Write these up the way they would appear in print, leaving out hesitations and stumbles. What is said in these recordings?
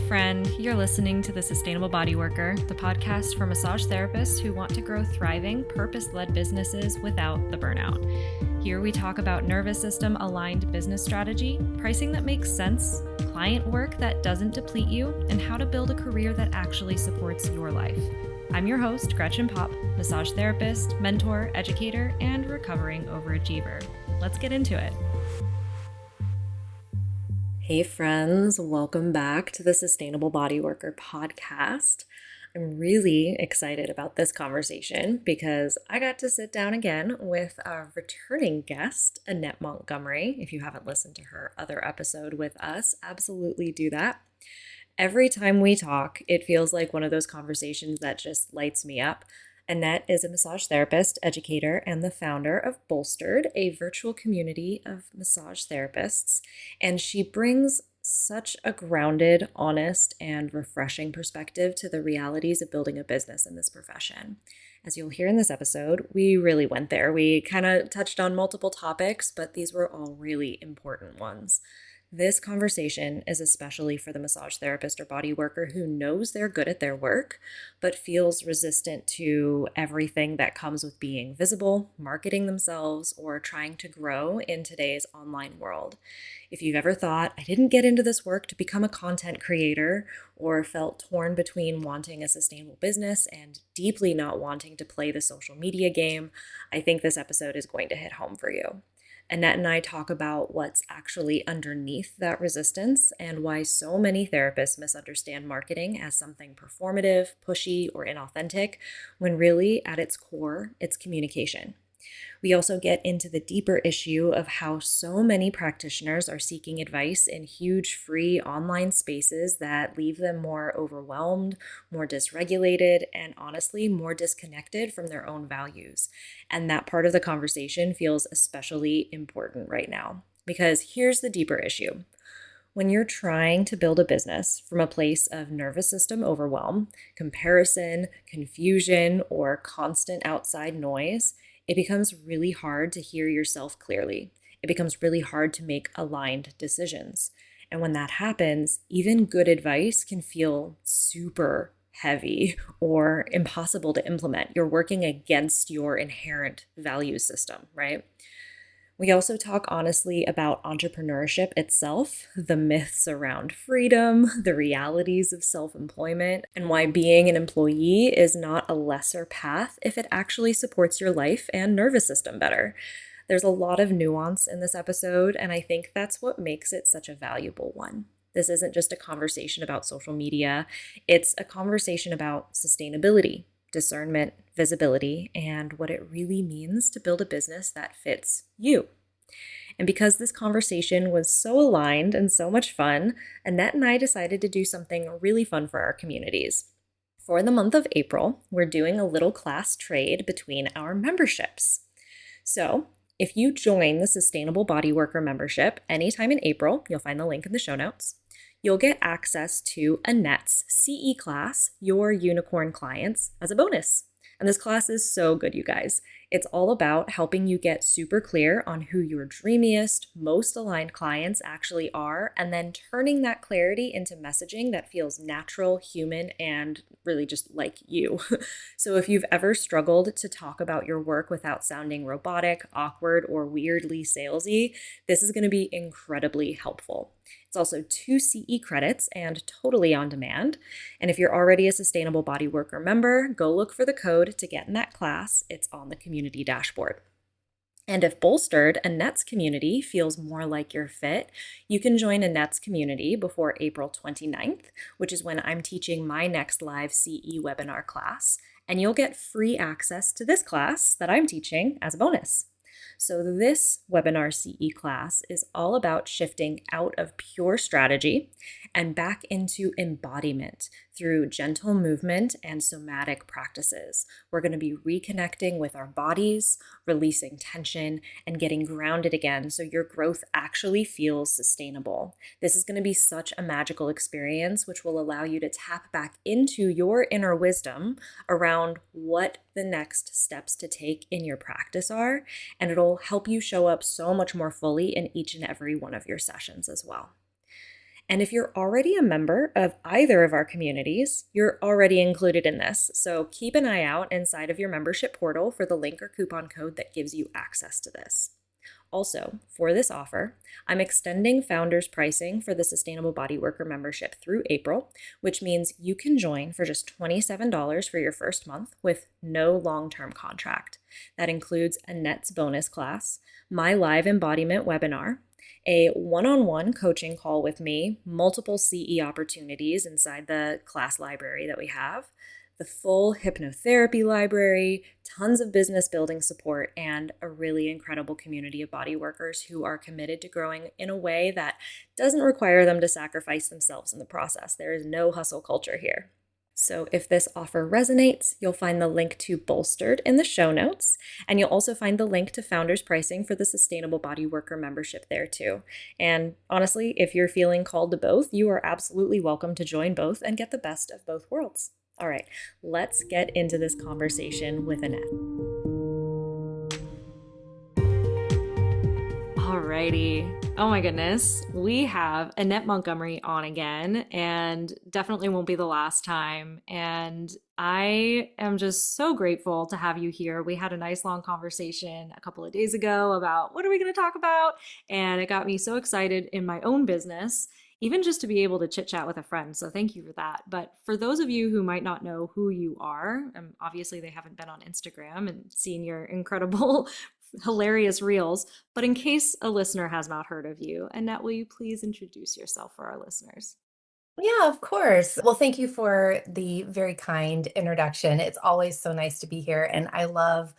friend. You're listening to the Sustainable Bodyworker, the podcast for massage therapists who want to grow thriving, purpose-led businesses without the burnout. Here we talk about nervous system aligned business strategy, pricing that makes sense, client work that doesn't deplete you, and how to build a career that actually supports your life. I'm your host, Gretchen Popp, massage therapist, mentor, educator, and recovering overachiever. Let's get into it. Hey friends, welcome back to the Sustainable Bodyworker Podcast. I'm really excited about this conversation because I got to sit down again with a returning guest, Annette Montgomery. If you haven't listened to her other episode with us, absolutely do that. Every time we talk, it feels like one of those conversations that just lights me up. Annette is a massage therapist, educator, and the founder of Bolstered, a virtual community of massage therapists. And she brings such a grounded, honest, and refreshing perspective to the realities of building a business in this profession. As you'll hear in this episode, we really went there. We kind of touched on multiple topics, but these were all really important ones. This conversation is especially for the massage therapist or body worker who knows they're good at their work, but feels resistant to everything that comes with being visible, marketing themselves, or trying to grow in today's online world. If you've ever thought, I didn't get into this work to become a content creator, or felt torn between wanting a sustainable business and deeply not wanting to play the social media game, I think this episode is going to hit home for you. Annette and I talk about what's actually underneath that resistance and why so many therapists misunderstand marketing as something performative, pushy, or inauthentic, when really at its core, it's communication. We also get into the deeper issue of how so many practitioners are seeking advice in huge free online spaces that leave them more overwhelmed, more dysregulated, and honestly, more disconnected from their own values. And that part of the conversation feels especially important right now, because here's the deeper issue. When you're trying to build a business from a place of nervous system overwhelm, comparison, confusion, or constant outside noise, it becomes really hard to hear yourself clearly. It becomes really hard to make aligned decisions. And when that happens, even good advice can feel super heavy or impossible to implement. You're working against your inherent value system, right? We also talk honestly about entrepreneurship itself, the myths around freedom, the realities of self-employment, and why being an employee is not a lesser path if it actually supports your life and nervous system better. There's a lot of nuance in this episode, and I think that's what makes it such a valuable one. This isn't just a conversation about social media, it's a conversation about sustainability, discernment, visibility, and what it really means to build a business that fits you. And because this conversation was so aligned and so much fun, Annette and I decided to do something really fun for our communities. For the month of April, we're doing a little class trade between our memberships. So if you join the Sustainable Bodyworker membership anytime in April, you'll find the link in the show notes, you'll get access to Annette's CE class, Your Unicorn Clients, as a bonus. And this class is so good, you guys. It's all about helping you get super clear on who your dreamiest, most aligned clients actually are, and then turning that clarity into messaging that feels natural, human, and really just like you. So if you've ever struggled to talk about your work without sounding robotic, awkward, or weirdly salesy, this is going to be incredibly helpful. It's also 2 CE credits and totally on demand. And if you're already a Sustainable Bodyworker member, go look for the code to get in that class. It's on the community dashboard. And if Bolstered, Annette's community, feels more like your fit, you can join Annette's community before April 29th, which is when I'm teaching my next live CE webinar class. And you'll get free access to this class that I'm teaching as a bonus. So this webinar CE class is all about shifting out of pure strategy and back into embodiment through gentle movement and somatic practices. We're going to be reconnecting with our bodies, releasing tension, and getting grounded again so your growth actually feels sustainable. This is going to be such a magical experience, which will allow you to tap back into your inner wisdom around what the next steps to take in your practice are, and it'll help you show up so much more fully in each and every one of your sessions as well. And if you're already a member of either of our communities, you're already included in this. So keep an eye out inside of your membership portal for the link or coupon code that gives you access to this. Also, for this offer, I'm extending founders pricing for the Sustainable Bodyworker membership through April, which means you can join for just $27 for your first month with no long-term contract. That includes Annette's bonus class, my live embodiment webinar, a one-on-one coaching call with me, multiple CE opportunities inside the class library that we have, the full hypnotherapy library, tons of business building support, and a really incredible community of body workers who are committed to growing in a way that doesn't require them to sacrifice themselves in the process. There is no hustle culture here. So if this offer resonates, you'll find the link to Bolstered in the show notes, and you'll also find the link to Founders Pricing for the Sustainable Bodyworker membership there too. And honestly, if you're feeling called to both, you are absolutely welcome to join both and get the best of both worlds. All right, let's get into this conversation with Annette. Alrighty. Oh my goodness. We have Annette Montgomery on again, and definitely won't be the last time. And I am just so grateful to have you here. We had a nice long conversation a couple of days ago about what are we going to talk about? And it got me so excited in my own business, even just to be able to chit chat with a friend. So thank you for that. But for those of you who might not know who you are, obviously they haven't been on Instagram and seen your incredible, hilarious reels. But in case a listener has not heard of you, Annette, will you please introduce yourself for our listeners? Yeah, of course. Well, thank you for the very kind introduction. It's always so nice to be here. And I love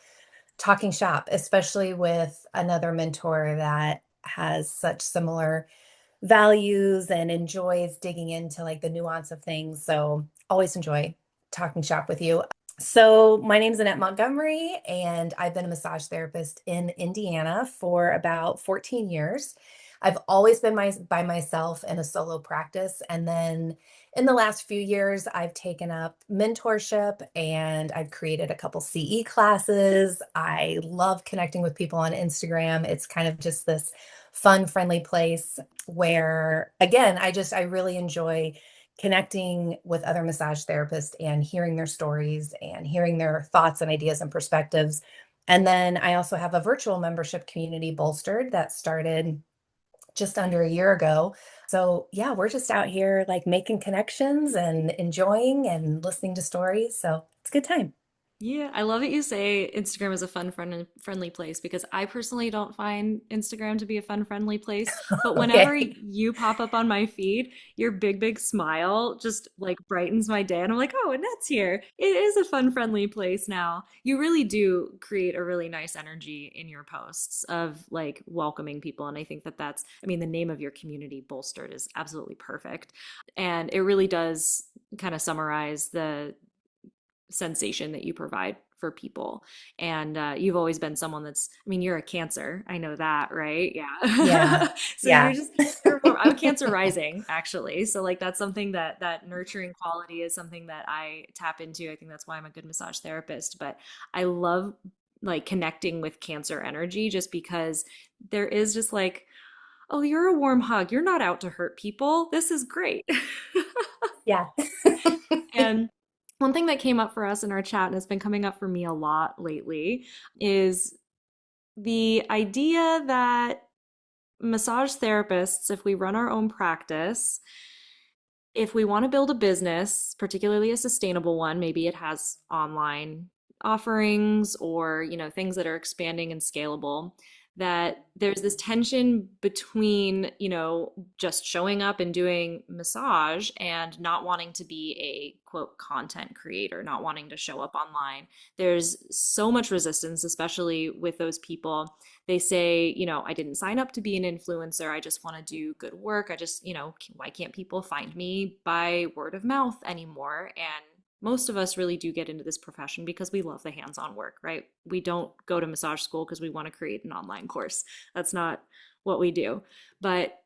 talking shop, especially with another mentor that has such similar values and enjoys digging into like the nuance of things. So always enjoy talking shop with you. So my name's Annette Montgomery, and I've been a massage therapist in Indiana for about 14 years. I've always been by myself in a solo practice. And then in the last few years, I've taken up mentorship and I've created a couple CE classes. I love connecting with people on Instagram. It's kind of just this fun, friendly place where, again, I really enjoy connecting with other massage therapists and hearing their stories and hearing their thoughts and ideas and perspectives. And then I also have a virtual membership community, Bolstered, that started just under a year ago. So yeah, we're just out here like making connections and enjoying and listening to stories. So it's a good time. Yeah, I love that you say Instagram is a friendly place because I personally don't find Instagram to be a fun, friendly place. But whenever Okay. you pop up on my feed, your big smile just like brightens my day. And I'm like, oh, Annette's here. It is a fun, friendly place now. You really do create a really nice energy in your posts of like welcoming people. And I think that the name of your community, Bolstered, is absolutely perfect. And it really does kind of summarize the sensation that you provide for people. And you've always been someone you're a Cancer. I know that, right? Yeah. Yeah. So Yeah. I'm Cancer rising, actually. So like that's something that nurturing quality is something that I tap into. I think that's why I'm a good massage therapist. But I love like connecting with Cancer energy just because there is just like, oh, you're a warm hug. You're not out to hurt people. This is great. Yeah. And one thing that came up for us in our chat, and has been coming up for me a lot lately, is the idea that massage therapists, if we run our own practice, if we want to build a business, particularly a sustainable one, maybe it has online offerings or, things that are expanding and scalable, that there's this tension between, just showing up and doing massage and not wanting to be a quote content creator, not wanting to show up online. There's so much resistance, especially with those people. They say, I didn't sign up to be an influencer. I just want to do good work. I just, why can't people find me by word of mouth anymore? And most of us really do get into this profession because we love the hands-on work, right? We don't go to massage school because we want to create an online course. That's not what we do. But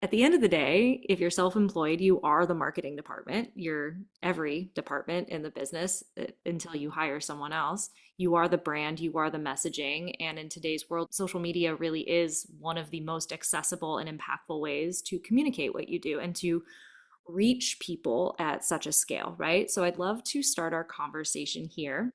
at the end of the day, if you're self-employed, you are the marketing department. You're every department in the business until you hire someone else. You are the brand, you are the messaging. And in today's world, social media really is one of the most accessible and impactful ways to communicate what you do and to reach people at such a scale, right? So I'd love to start our conversation here.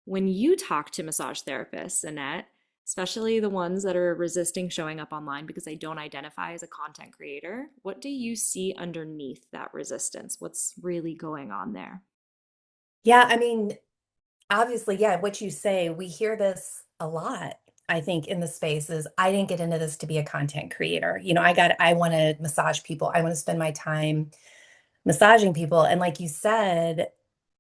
When you talk to massage therapists, Annette, especially the ones that are resisting showing up online because they don't identify as a content creator, what do you see underneath that resistance? What's really going on there? Yeah, I mean, obviously, yeah, what you say, we hear this a lot, I think, in the space is, "I didn't get into this to be a content creator." I wanna massage people. I wanna spend my time massaging people, and like you said,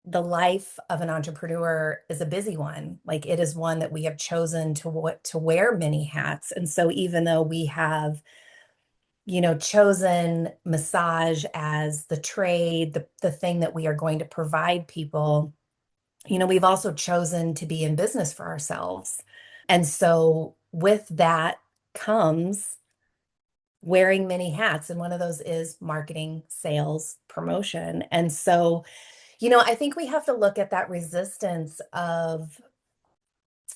the life of an entrepreneur is a busy one. Like, it is one that we have chosen to wear many hats, and so even though we have, chosen massage as the trade, the thing that we are going to provide people, we've also chosen to be in business for ourselves. And so with that comes wearing many hats. And one of those is marketing, sales, promotion. And so, I think we have to look at that resistance of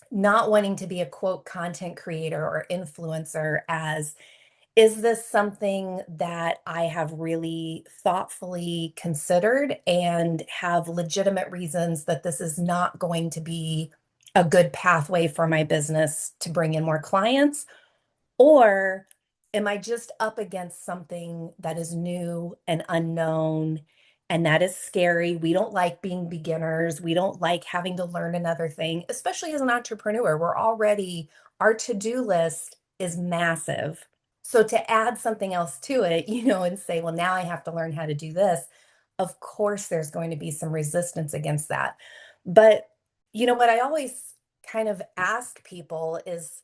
not wanting to be a quote content creator or influencer as, is this something that I have really thoughtfully considered and have legitimate reasons that this is not going to be a good pathway for my business to bring in more clients? Or am I just up against something that is new and unknown? And that is scary. We don't like being beginners. We don't like having to learn another thing, especially as an entrepreneur. Our to do list is massive. So to add something else to it, and say, well, now I have to learn how to do this, of course, there's going to be some resistance against that. But, what I always kind of ask people is,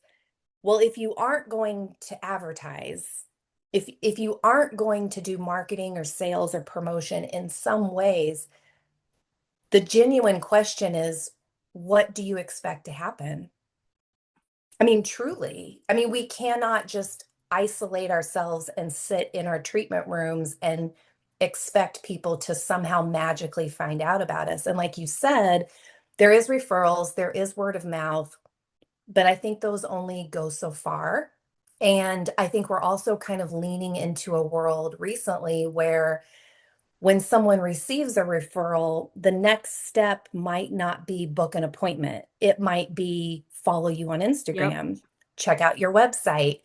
well, if you aren't going to advertise, if you aren't going to do marketing or sales or promotion in some ways, the genuine question is, what do you expect to happen? I mean, truly. I mean, we cannot just isolate ourselves and sit in our treatment rooms and expect people to somehow magically find out about us. And like you said, there is referrals, there is word of mouth, but I think those only go so far. And I think we're also kind of leaning into a world recently where when someone receives a referral, the next step might not be book an appointment. It might be follow you on Yep. Instagram, check out your website,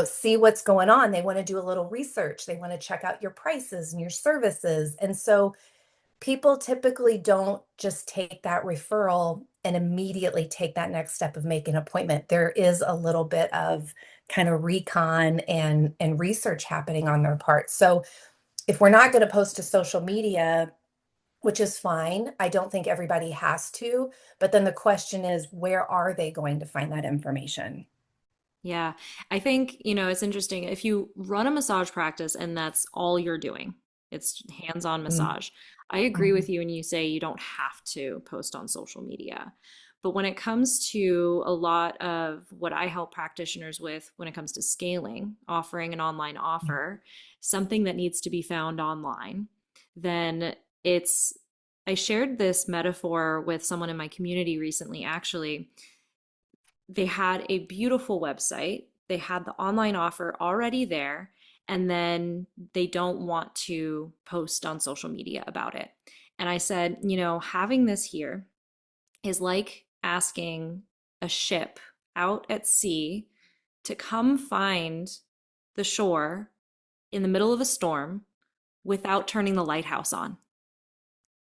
see what's going on. They want to do a little research. They want to check out your prices and your services. And so people typically don't just take that referral and immediately take that next step of making an appointment. There is a little bit of kind of recon and research happening on their part. So if we're not going to post to social media, which is fine, I don't think everybody has to, but then the question is, where are they going to find that information? Yeah. I think, it's interesting. If you run a massage practice and that's all you're doing, it's hands-on Mm, massage. I agree mhm, with you when you say you don't have to post on social media. But when it comes to a lot of what I help practitioners with when it comes to scaling, offering an online yeah, offer, something that needs to be found online, then it's, I shared this metaphor with someone in my community recently, actually. They had a beautiful website, they had the online offer already there, and then they don't want to post on social media about it. And I said, having this here is like asking a ship out at sea to come find the shore in the middle of a storm without turning the lighthouse on,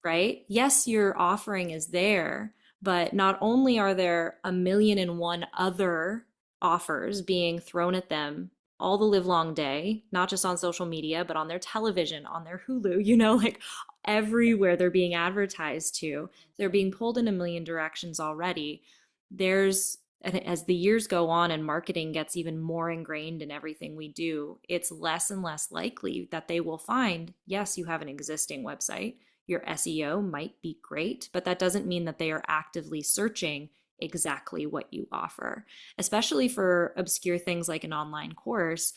right? Yes, your offering is there, but not only are there a million and one other offers being thrown at them all the live long day, not just on social media, but on their television, on their Hulu, like everywhere they're being advertised to. They're being pulled in a million directions already. There's As the years go on and marketing gets even more ingrained in everything we do, it's less and less likely that they will find, yes, you have an existing website, your SEO might be great, but that doesn't mean that they are actively searching exactly what you offer. Especially for obscure things like an online course,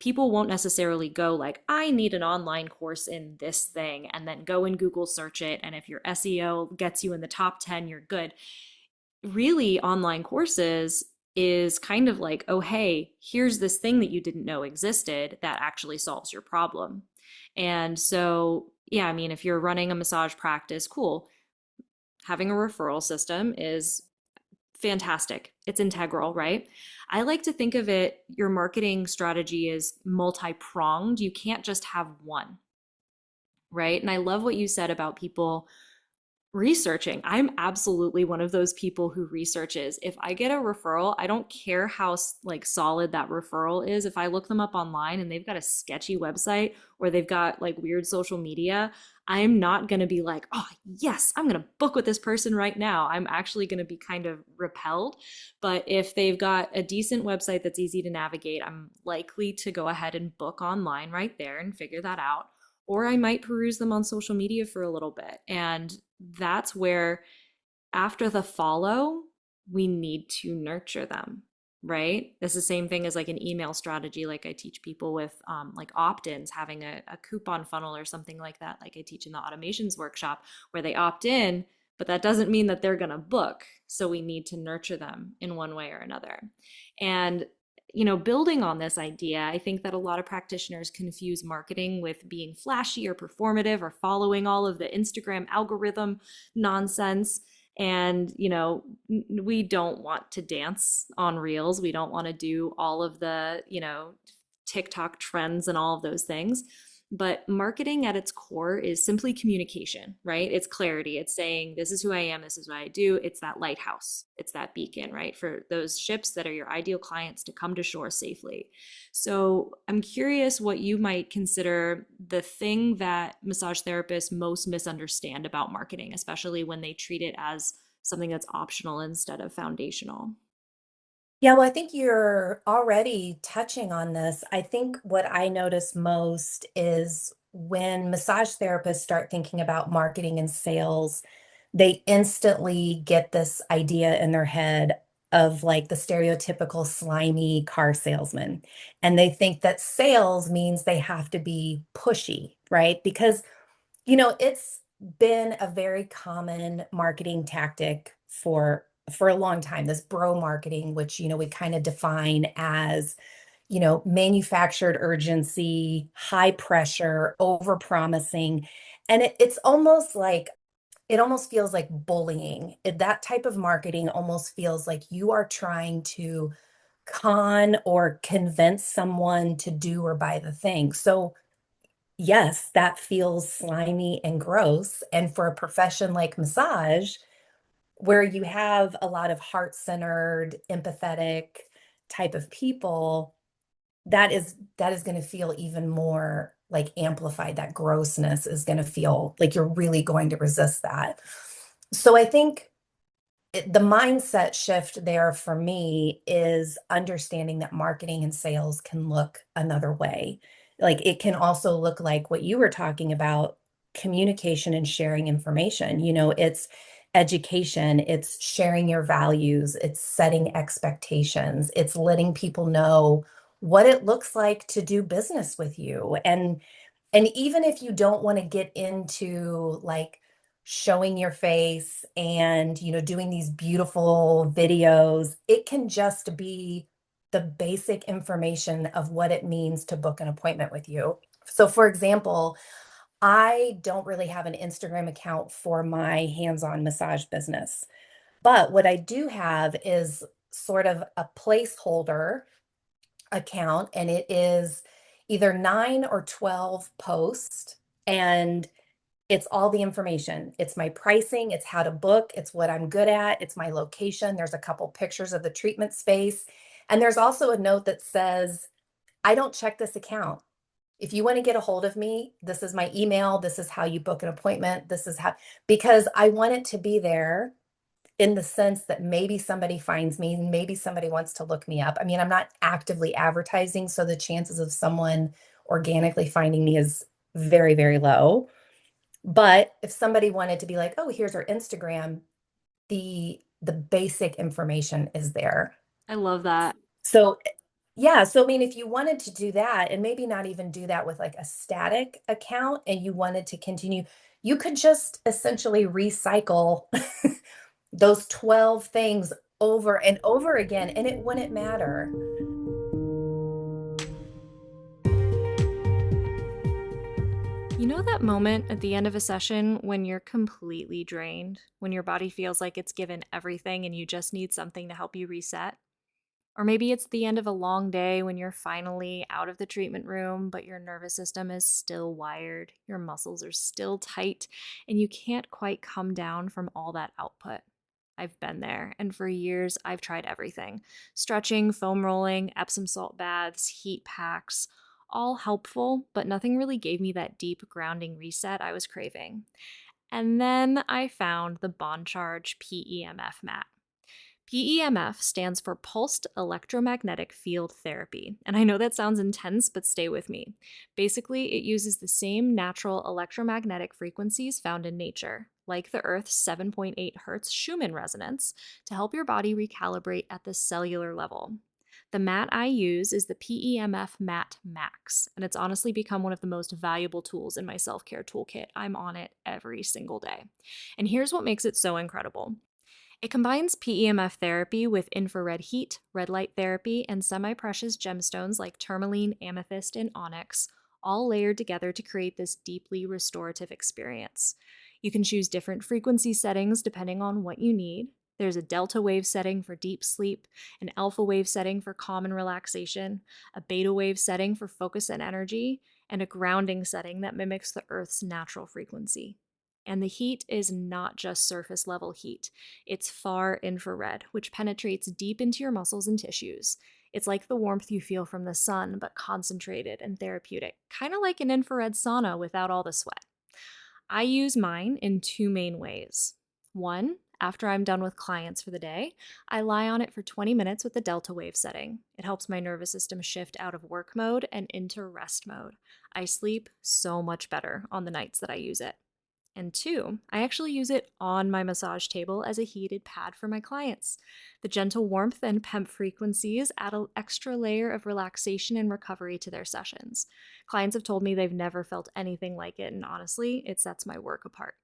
people won't necessarily go like, I need an online course in this thing, and then go and Google search it. And if your SEO gets you in the top 10, you're good. Really, online courses is kind of like, oh, hey, here's this thing that you didn't know existed that actually solves your problem. And so, yeah, I mean, if you're running a massage practice, cool. Having a referral system is fantastic. It's integral, right? I like to think of it, your marketing strategy is multi pronged. You can't just have one, right? And I love what you said about people researching. I'm absolutely one of those people who researches. If I get a referral, I don't care how like solid that referral is. If I look them up online and they've got a sketchy website or they've got like weird social media, I'm not going to be like, oh, yes, I'm going to book with this person right now. I'm actually going to be kind of repelled. But if they've got a decent website that's easy to navigate, I'm likely to go ahead and book online right there and figure that out. Or I might peruse them on social media for a little bit. And that's where, after the follow, we need to nurture them, right? It's the same thing as like an email strategy, like I teach people with like opt-ins, having a coupon funnel or something like that, like I teach in the automations workshop, where they opt in, but that doesn't mean that they're going to book. So we need to nurture them in one way or another. And building on this idea, I think that a lot of practitioners confuse marketing with being flashy or performative or following all of the Instagram algorithm nonsense. And, we don't want to dance on reels. We don't want to do all of the, TikTok trends and all of those things. But marketing at its core is simply communication, right? It's clarity. It's saying, this is who I am, this is what I do. It's that lighthouse, it's that beacon, right? For those ships that are your ideal clients to come to shore safely. So I'm curious what you might consider the thing that massage therapists most misunderstand about marketing, especially when they treat it as something that's optional instead of foundational. Yeah, well, I think you're already touching on this. I think what I notice most is when massage therapists start thinking about marketing and sales, they instantly get this idea in their head of like the stereotypical slimy car salesman. And they think that sales means they have to be pushy, right? Because it's been a very common marketing tactic for a long time, this bro marketing, which, we kind of define as, manufactured urgency, high pressure, over promising. And it's almost like, it almost feels like bullying. That type of marketing almost feels like you are trying to con or convince someone to do or buy the thing. So yes, that feels slimy and gross. And for a profession like massage, where you have a lot of heart-centered, empathetic type of people, that is going to feel even more like amplified. That grossness is going to feel like you're really going to resist that. So I think the mindset shift there for me is understanding that marketing and sales can look another way. Like it can also look like what you were talking about, communication and sharing information. It's education, it's sharing your values, it's setting expectations, it's letting people know what it looks like to do business with you. And even if you don't want to get into like showing your face and, doing these beautiful videos, it can just be the basic information of what it means to book an appointment with you. So, for example, I don't really have an Instagram account for my hands-on massage business, but what I do have is sort of a placeholder account, and it is either 9 or 12 posts, and it's all the information. It's my pricing, it's how to book, it's what I'm good at, it's my location. There's a couple pictures of the treatment space. And there's also a note that says, I don't check this account. If you want to get a hold of me, this is my email. This is how you book an appointment. This is how, because I want it to be there in the sense that maybe somebody finds me, maybe somebody wants to look me up. I mean, I'm not actively advertising, so the chances of someone organically finding me is very, very low. But if somebody wanted to be like, oh, here's our Instagram, the basic information is there. I love that. So Yeah, so I mean, if you wanted to do that and maybe not even do that with like a static account and you wanted to continue, you could just essentially recycle those 12 things over and over again, and it wouldn't matter. You know that moment at the end of a session when you're completely drained, when your body feels like it's given everything and you just need something to help you reset? Or maybe it's the end of a long day when you're finally out of the treatment room, but your nervous system is still wired, your muscles are still tight, and you can't quite come down from all that output. I've been there, and for years I've tried everything: stretching, foam rolling, Epsom salt baths, heat packs, all helpful, but nothing really gave me that deep grounding reset I was craving. And then I found the Bond Charge PEMF mat. PEMF stands for Pulsed Electromagnetic Field Therapy. And I know that sounds intense, but stay with me. Basically, it uses the same natural electromagnetic frequencies found in nature, like the Earth's 7.8 Hertz Schumann resonance, to help your body recalibrate at the cellular level. The mat I use is the PEMF Mat Max, and it's honestly become one of the most valuable tools in my self care toolkit. I'm on it every single day. And here's what makes it so incredible: it combines PEMF therapy with infrared heat, red light therapy, and semi precious gemstones like tourmaline, amethyst, and onyx, all layered together to create this deeply restorative experience. You can choose different frequency settings depending on what you need. There's a delta wave setting for deep sleep, an alpha wave setting for calm and relaxation, a beta wave setting for focus and energy, and a grounding setting that mimics the Earth's natural frequency. And the heat is not just surface level heat. It's far infrared, which penetrates deep into your muscles and tissues. It's like the warmth you feel from the sun, but concentrated and therapeutic, kind of like an infrared sauna without all the sweat. I use mine in two main ways. One, after I'm done with clients for the day, I lie on it for 20 minutes with the delta wave setting. It helps my nervous system shift out of work mode and into rest mode. I sleep so much better on the nights that I use it. And two, I actually use it on my massage table as a heated pad for my clients. The gentle warmth and PEMP frequencies add an extra layer of relaxation and recovery to their sessions. Clients have told me they've never felt anything like it, and honestly, it sets my work apart.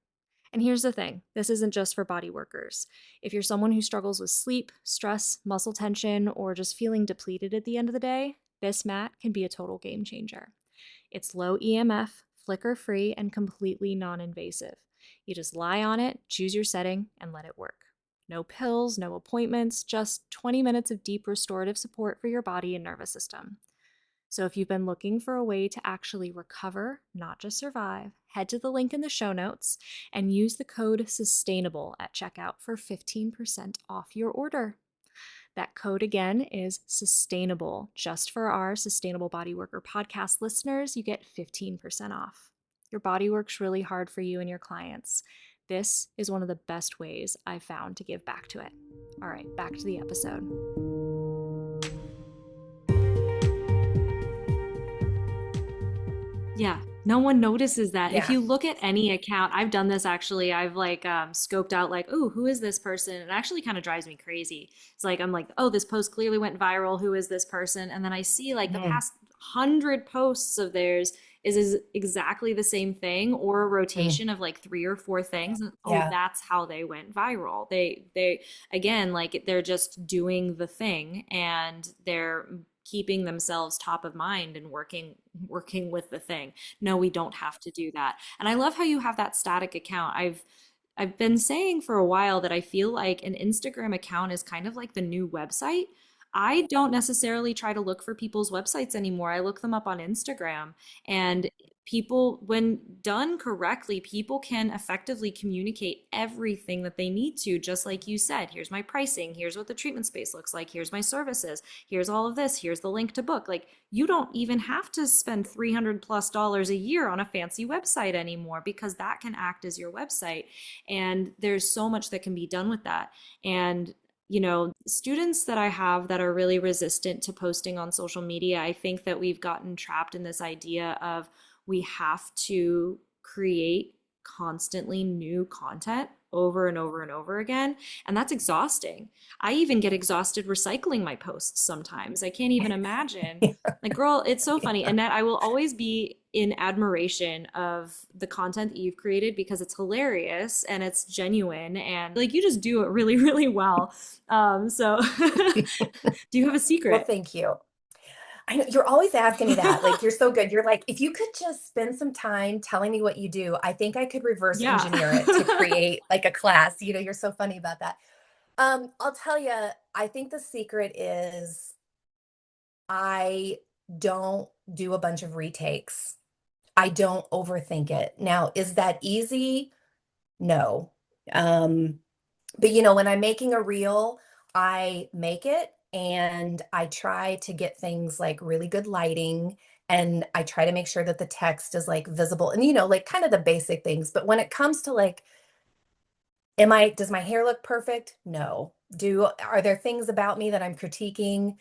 And here's the thing: this isn't just for body workers. If you're someone who struggles with sleep, stress, muscle tension, or just feeling depleted at the end of the day, this mat can be a total game changer. It's low EMF, flicker free, and completely non invasive. You just lie on it, choose your setting, and let it work. No pills, no appointments, just 20 minutes of deep restorative support for your body and nervous system. So if you've been looking for a way to actually recover, not just survive, head to the link in the show notes and use the code SUSTAINABLE at checkout for 15% off your order. That code again is SUSTAINABLE. Just for our Sustainable Bodyworker podcast listeners, you get 15% off. Your body works really hard for you and your clients. This is one of the best ways I've found to give back to it. All right, back to the episode. Yeah, no one notices that. If Yeah. you look at any account, I've done this actually. I've like scoped out like, oh, who is this person? It actually kind of drives me crazy. It's like I'm like, oh, this post clearly went viral. Who is this person? And then I see like the Mhm. past 100 posts of theirs is exactly the same thing, or a Mm. rotation of like three or four things. And, oh, Yeah. that's how they went viral. They again, like they're just doing the thing, and they're keeping themselves top of mind and working with the thing. No, we don't have to do that. And I love how you have that static account. I've been saying for a while that I feel like an Instagram account is kind of like the new website. I don't necessarily try to look for people's websites anymore. I look them up on Instagram, and people, when done correctly, people can effectively communicate everything that they need to, just like you said. Here's my pricing, here's what the treatment space looks like, here's my services, here's all of this, here's the link to book. Like, you don't even have to spend $300+ a year on a fancy website anymore, because that can act as your website. And there's so much that can be done with that. And students that I have that are really resistant to posting on social media, I think that we've gotten trapped in this idea of we have to create constantly new content over and over and over again. And that's exhausting. I even get exhausted recycling my posts sometimes. I can't even imagine. Like, girl, it's so funny. Annette, I will always be in admiration of the content that you've created because it's hilarious and it's genuine and like you just do it really, really well. So do you have a Well, secret? thank you. I know you're always asking me that. Like, you're so good. You're like, if you could just spend some time telling me what you do, I think I could reverse Yeah. engineer it to create like a class. You're so funny about that. I'll tell you, I think the secret is I don't do a bunch of retakes. I don't overthink it. Now, is that easy? No. Um, but when I'm making a reel, I make it and I try to get things like really good lighting and I try to make sure that the text is like visible and like kind of the basic things. But when it comes to like, does my hair look perfect? No. Are there things about me that I'm critiquing?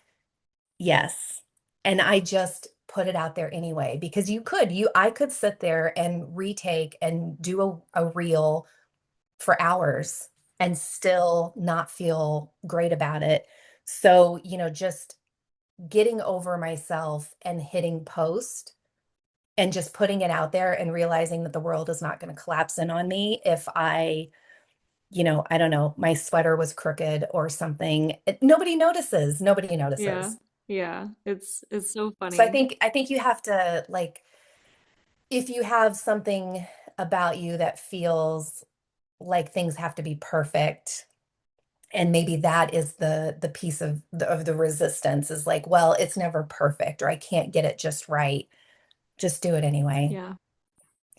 Yes. And I just put it out there anyway because I could sit there and retake and do a reel for hours and still not feel great about it. So, just getting over myself and hitting post and just putting it out there and realizing that the world is not going to collapse in on me if I don't know, my sweater was crooked or something. Nobody notices. Nobody Yeah. notices. Yeah. It's so So funny. I think you have to like if you have something about you that feels like things have to be perfect, and maybe that is the piece of the resistance is like, well, it's never perfect or I can't get it just right. Just do it anyway. Yeah.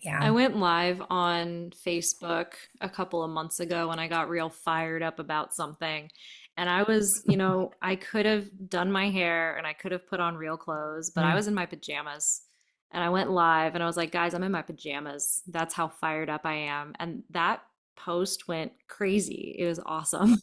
I Yeah. went live on Facebook a couple of months ago when I got real fired up about something. And I was, I could have done my hair and I could have put on real clothes, but I Mm. was in my pajamas. And I went live and I was like, guys, I'm in my pajamas. That's how fired up I am. And that post went crazy. It was awesome.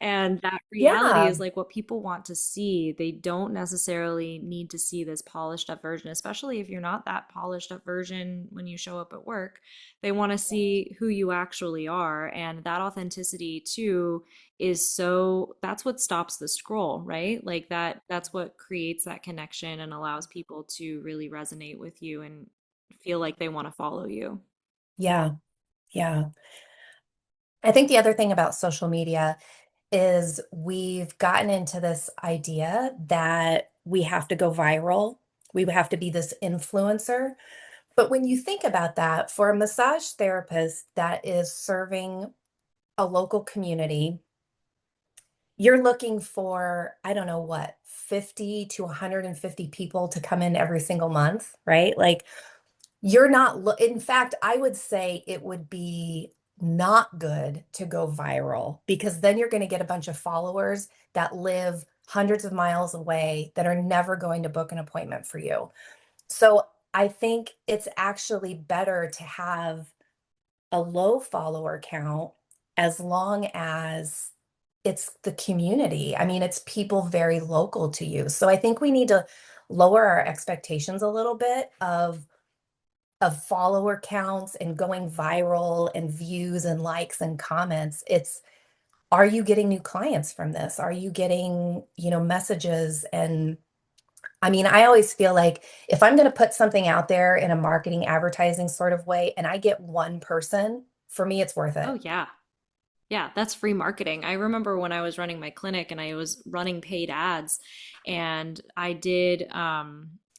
And that reality Yeah. is like what people want to see. They don't necessarily need to see this polished up version, especially if you're not that polished up version when you show up at work. They want to see who you actually are. And that authenticity, too, that's what stops the scroll, right? Like that's what creates that connection and allows people to really resonate with you and feel like they want to follow you. Yeah. Yeah. I think the other thing about social media is we've gotten into this idea that we have to go viral. We have to be this influencer. But when you think about that, for a massage therapist that is serving a local community, you're looking for, I don't know what, 50 to 150 people to come in every single month, right? Like you're not, in fact, I would say it would be not good to go viral because then you're going to get a bunch of followers that live hundreds of miles away that are never going to book an appointment for you. So I think it's actually better to have a low follower count as long as it's the community. I mean, it's people very local to you. So I think we need to lower our expectations a little bit of follower counts and going viral and views and likes and comments. It's are you getting new clients from this? Are you getting, messages and I mean, I always feel like if I'm going to put something out there in a marketing advertising sort of way and I get one person, for me, it's worth Oh, it. yeah. Yeah, that's free marketing. I remember when I was running my clinic and I was running paid ads and I did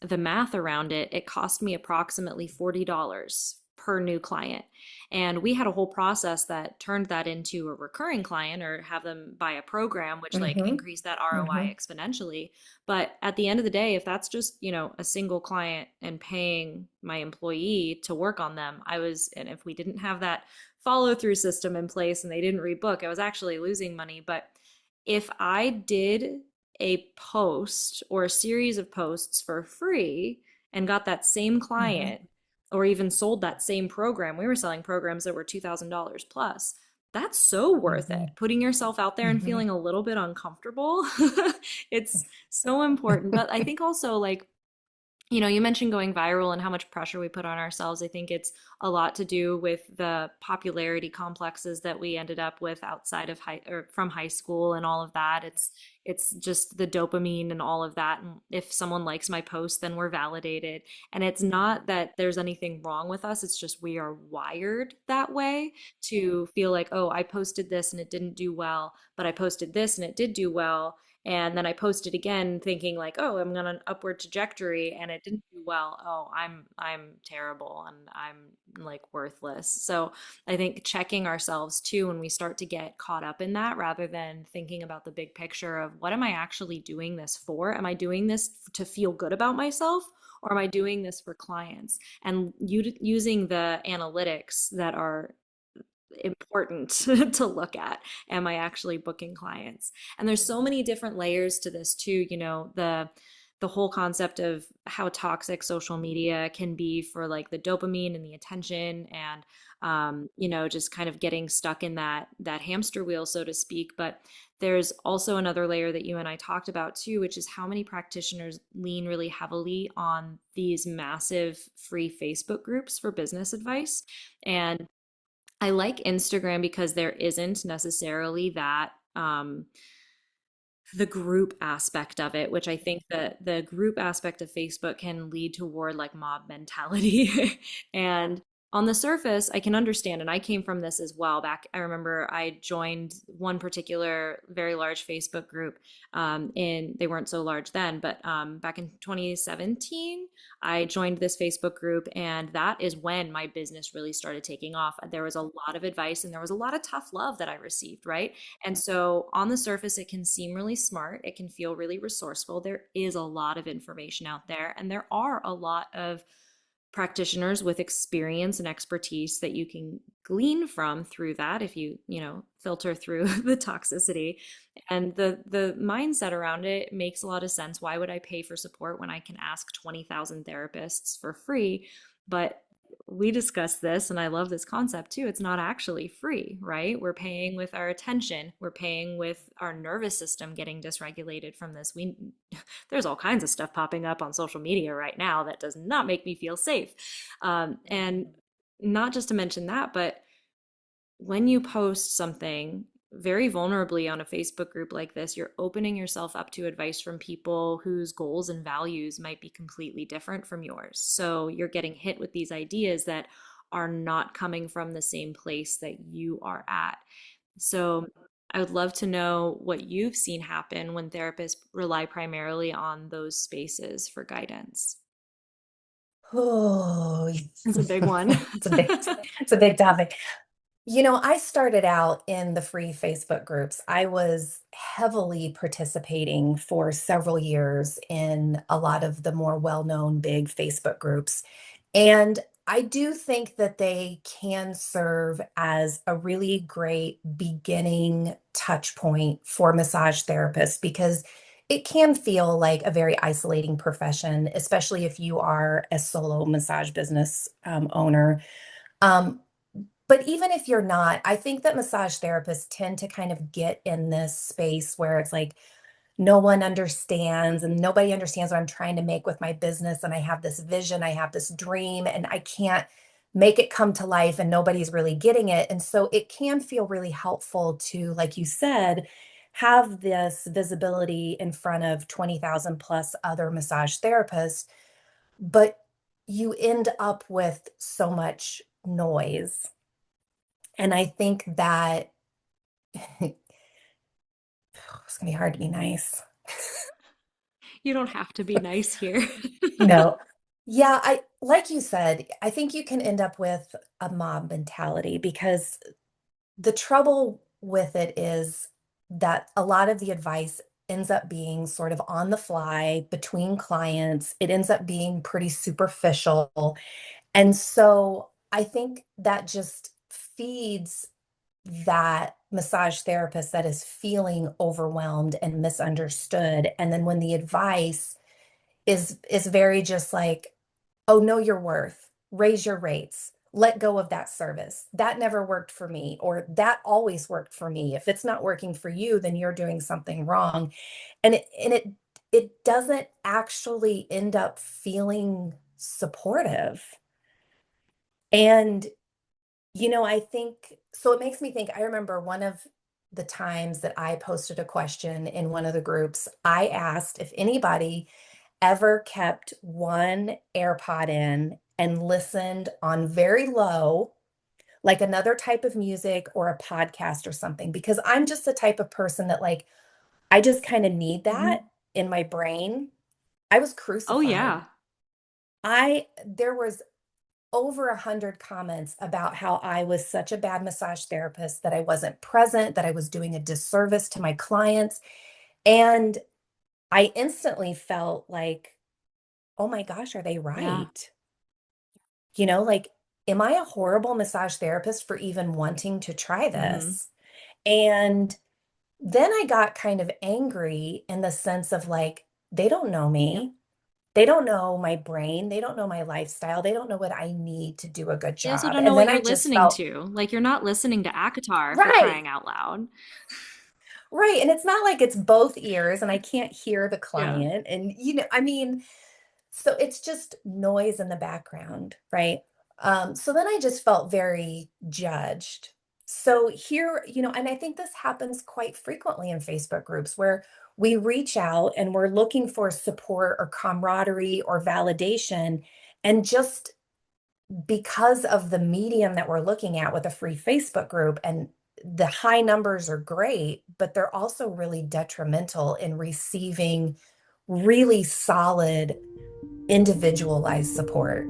the math around it. It cost me approximately $40 per new client. And we had a whole process that turned that into a recurring client or have them buy a program, which like Hmm. increased that ROI Hmm. exponentially. But at the end of the day, if that's just, a single client and paying my employee to work on them, and if we didn't have that follow through system in place and they didn't rebook, I was actually losing money. But if I did a post or a series of posts for free and got that same Hmm. client or even sold that same program, we were selling programs that were $2,000 plus. That's so worth Hmm. it. Putting yourself out there and Hmm. feeling a little bit uncomfortable. It's so important. But I think also like You mentioned going viral and how much pressure we put on ourselves. I think it's a lot to do with the popularity complexes that we ended up with outside of high or from high school and all of that. It's just the dopamine and all of that. And if someone likes my post, then we're validated. And it's not that there's anything wrong with us. It's just we are wired that way to feel like, oh, I posted this and it didn't do well, but I posted this and it did do well, and then I posted again thinking like, oh, I'm on an upward trajectory and it didn't do well. Oh, I'm terrible and I'm like worthless. So I think checking ourselves too when we start to get caught up in that rather than thinking about the big picture of what am I actually doing this for? Am I doing this to feel good about myself? Or am I doing this for clients? And using the analytics that are important to look at. Am I actually booking clients? And there's so many different layers to this too. The whole concept of how toxic social media can be for like the dopamine and the attention, and just kind of getting stuck in that hamster wheel, so to speak. But there's also another layer that you and I talked about too, which is how many practitioners lean really heavily on these massive free Facebook groups for business advice. And I like Instagram because there isn't necessarily that the group aspect of it, which I think that the group aspect of Facebook can lead toward like mob mentality. And on the surface, I can understand, and I came from this as well. Back, I remember I joined one particular very large Facebook group. They weren't so large then, but back in 2017, I joined this Facebook group, and that is when my business really started taking off. There was a lot of advice, and there was a lot of tough love that I received, right? And so on the surface, it can seem really smart. It can feel really resourceful. There is a lot of information out there, and there are a lot of practitioners with experience and expertise that you can glean from through that if you filter through the toxicity. And the mindset around it makes a lot of sense. Why would I pay for support when I can ask 20,000 therapists for free? But we discussed this, and I love this concept too. It's not actually free, right? We're paying with our attention. We're paying with our nervous system getting dysregulated from this. There's all kinds of stuff popping up on social media right now that does not make me feel safe. And not just to mention that, but when you post something very vulnerably on a Facebook group like this, you're opening yourself up to advice from people whose goals and values might be completely different from yours. So you're getting hit with these ideas that are not coming from the same place that you are at. So I would love to know what you've seen happen when therapists rely primarily on those spaces for guidance. Oh, It's a big one. it's a big, it's a big topic. I started out in the free Facebook groups. I was heavily participating for several years in a lot of the more well-known big Facebook groups. And I do think that they can serve as a really great beginning touch point for massage therapists because it can feel like a very isolating profession, especially if you are a solo massage business owner. Um, but even if you're not, I think that massage therapists tend to kind of get in this space where it's like no one understands and nobody understands what I'm trying to make with my business. And I have this vision, I have this dream, and I can't make it come to life, and nobody's really getting it. And so it can feel really helpful to, like you said, have this visibility in front of 20,000 plus other massage therapists, but you end up with so much noise. And I think that it's gonna be hard to be nice. You don't have to be nice here. No. Yeah, I like you said, I think you can end up with a mob mentality because the trouble with it is that a lot of the advice ends up being sort of on the fly between clients. It ends up being pretty superficial. And so I think that just feeds that massage therapist that is feeling overwhelmed and misunderstood. And then when the advice is very just like, oh, know your worth, raise your rates, let go of that service. That never worked for me, or that always worked for me. If it's not working for you, then you're doing something wrong. And it it doesn't actually end up feeling supportive. And, I think so it makes me think I remember one of the times that I posted a question in one of the groups, I asked if anybody ever kept one AirPod in and listened on very low, like another type of music or a podcast or something, because I'm just the type of person that like I just kind of need that Mhm. in my brain. I was Oh, crucified. yeah. There was over 100 comments about how I was such a bad massage therapist, that I wasn't present, that I was doing a disservice to my clients. And I instantly felt like, oh my gosh, are they Yeah. right? Like, am I a horrible massage therapist for even wanting to try Hmm. this? And then I got kind of angry in the sense of like, they don't know Yep. me. They don't know my brain. They don't know my lifestyle. They don't know what I need to do a good They also job. don't know And what then you're I just listening felt, to. Like, you're not listening to Akatar for right, crying out loud. right. And it's not like it's both ears and I can't hear the Yeah. client. And, I mean, so it's just noise in the background, right? So then I just felt very judged. So here, and I think this happens quite frequently in Facebook groups where we reach out and we're looking for support or camaraderie or validation. And just because of the medium that we're looking at with a free Facebook group, and the high numbers are great, but they're also really detrimental in receiving really solid individualized support.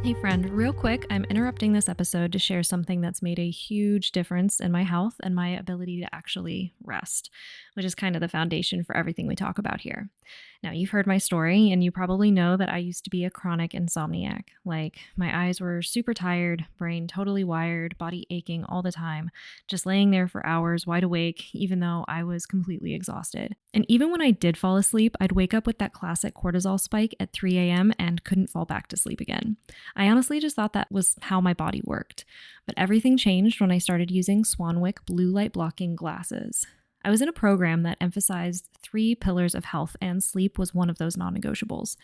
Hey, friend, real quick, I'm interrupting this episode to share something that's made a huge difference in my health and my ability to actually rest, which is kind of the foundation for everything we talk about here. Now, you've heard my story, and you probably know that I used to be a chronic insomniac. Like, my eyes were super tired, brain totally wired, body aching all the time, just laying there for hours wide awake, even though I was completely exhausted. And even when I did fall asleep, I'd wake up with that classic cortisol spike at 3 a.m. and couldn't fall back to sleep again. I honestly just thought that was how my body worked. But everything changed when I started using Swanwick blue light blocking glasses. I was in a program that emphasized 3 pillars of health, and sleep was one of those non negotiables.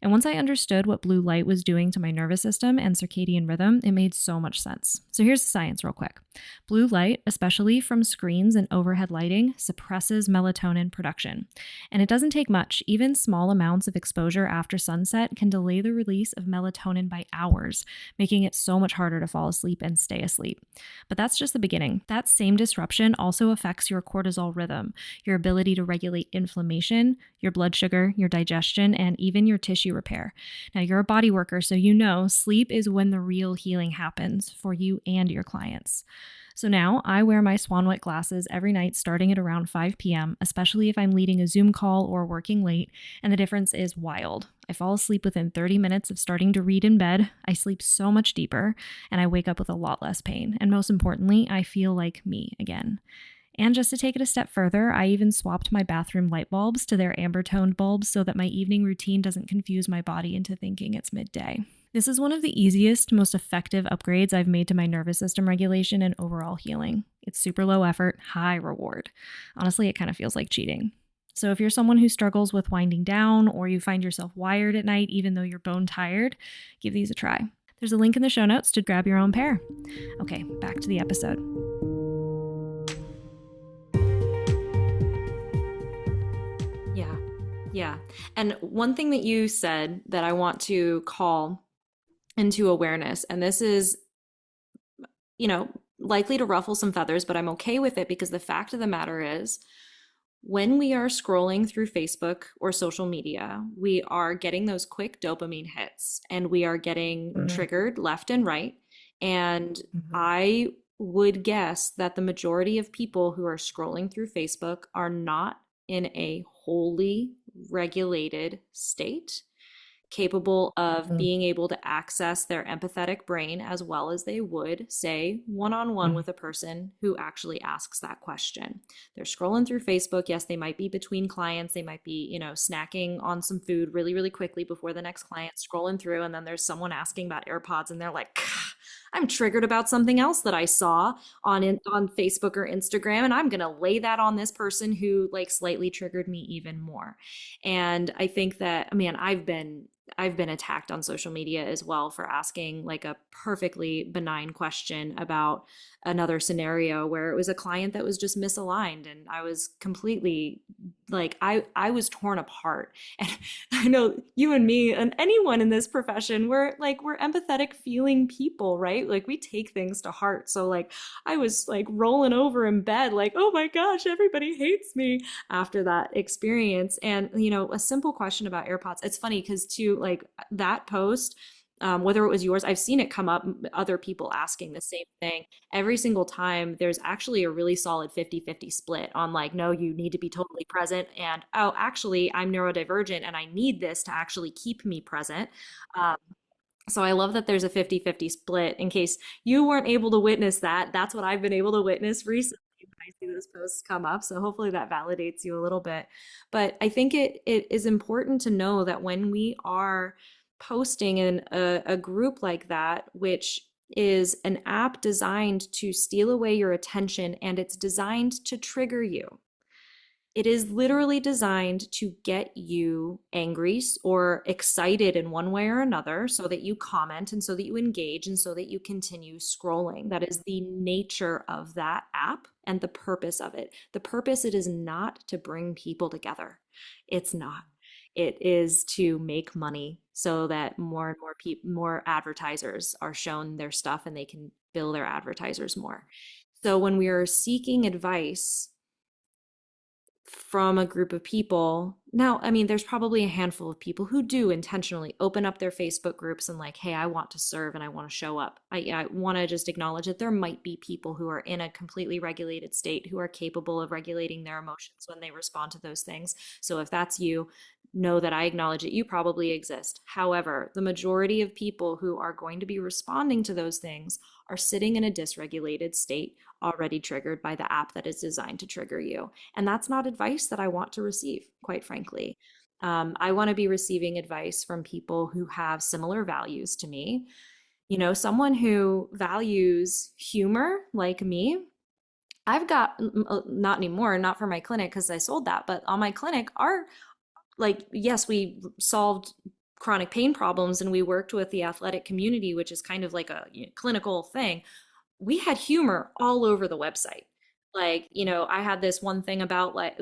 And once I understood what blue light was doing to my nervous system and circadian rhythm, it made so much sense. So here's the science, real quick. Blue light, especially from screens and overhead lighting, suppresses melatonin production. And it doesn't take much. Even small amounts of exposure after sunset can delay the release of melatonin by hours, making it so much harder to fall asleep and stay asleep. But that's just the beginning. That same disruption also affects your cortisol rhythm, your ability to regulate inflammation, your blood sugar, your digestion, and even your tissue repair. Now, you're a body worker, so you know sleep is when the real healing happens for you and your clients. So now I wear my Swanwick glasses every night starting at around 5 p.m., especially if I'm leading a Zoom call or working late, and the difference is wild. I fall asleep within 30 minutes of starting to read in bed, I sleep so much deeper, and I wake up with a lot less pain. And most importantly, I feel like me again. And just to take it a step further, I even swapped my bathroom light bulbs to their amber toned bulbs so that my evening routine doesn't confuse my body into thinking it's midday. This is one of the easiest, most effective upgrades I've made to my nervous system regulation and overall healing. It's super low effort, high reward. Honestly, it kind of feels like cheating. So if you're someone who struggles with winding down, or you find yourself wired at night even though you're bone tired, give these a try. There's a link in the show notes to grab your own pair. Okay, back to the episode. Yeah. Yeah. And one thing that you said that I want to call into awareness, and this is, you know, likely to ruffle some feathers, but I'm okay with it because the fact of the matter is, when we are scrolling through Facebook or social media, we are getting those quick dopamine hits and we are getting Mhm, triggered left and right. And mhm, I would guess that the majority of people who are scrolling through Facebook are not in a wholly regulated state, capable of mhm, being able to access their empathetic brain as well as they would, say, one on one mhm, with a person who actually asks that question. They're scrolling through Facebook. Yes, they might be between clients. They might be, snacking on some food really, really quickly before the next client, scrolling through. And then there's someone asking about AirPods, and they're like, I'm triggered about something else that I saw on Facebook or Instagram, and I'm going to lay that on this person who like slightly triggered me even more. And I think that, man, I've been attacked on social media as well for asking like a perfectly benign question about another scenario where it was a client that was just misaligned, and I was completely like I was torn apart. And I know you and me and anyone in this profession, we're empathetic feeling people, right? Like we take things to heart. So like I was like rolling over in bed like, "Oh my gosh, everybody hates me," after that experience. And a simple question about AirPods. It's funny because too, like that post, whether it was yours, I've seen it come up, other people asking the same thing. Every single time, there's actually a really solid 50-50 split on like, no, you need to be totally present. And, oh, actually, I'm neurodivergent and I need this to actually keep me present. Um, so I love that there's a 50-50 split. In case you weren't able to witness that, that's what I've been able to witness recently when I see those posts come up. So hopefully that validates you a little bit. But I think it is important to know that when we are posting in a group like that, which is an app designed to steal away your attention and it's designed to trigger you. It is literally designed to get you angry or excited in one way or another so that you comment and so that you engage and so that you continue scrolling. That is the nature of that app and the purpose of it. The purpose, it is not to bring people together. It's not. It is to make money so that more and more people, more advertisers are shown their stuff and they can bill their advertisers more. So when we are seeking advice from a group of people. Now, I mean, there's probably a handful of people who do intentionally open up their Facebook groups and like, hey, I want to serve and I want to show up. I want to just acknowledge that there might be people who are in a completely regulated state who are capable of regulating their emotions when they respond to those things. So if that's you, know that I acknowledge that you probably exist. However, the majority of people who are going to be responding to those things are sitting in a dysregulated state, already triggered by the app that is designed to trigger you. And that's not advice that I want to receive, quite frankly. I want to be receiving advice from people who have similar values to me. Someone who values humor like me. I've got, not anymore, not for my clinic because I sold that, but on my clinic, our like, yes, we solved chronic pain problems and we worked with the athletic community, which is kind of like a clinical thing. We had humor all over the website. Like, I had this one thing about like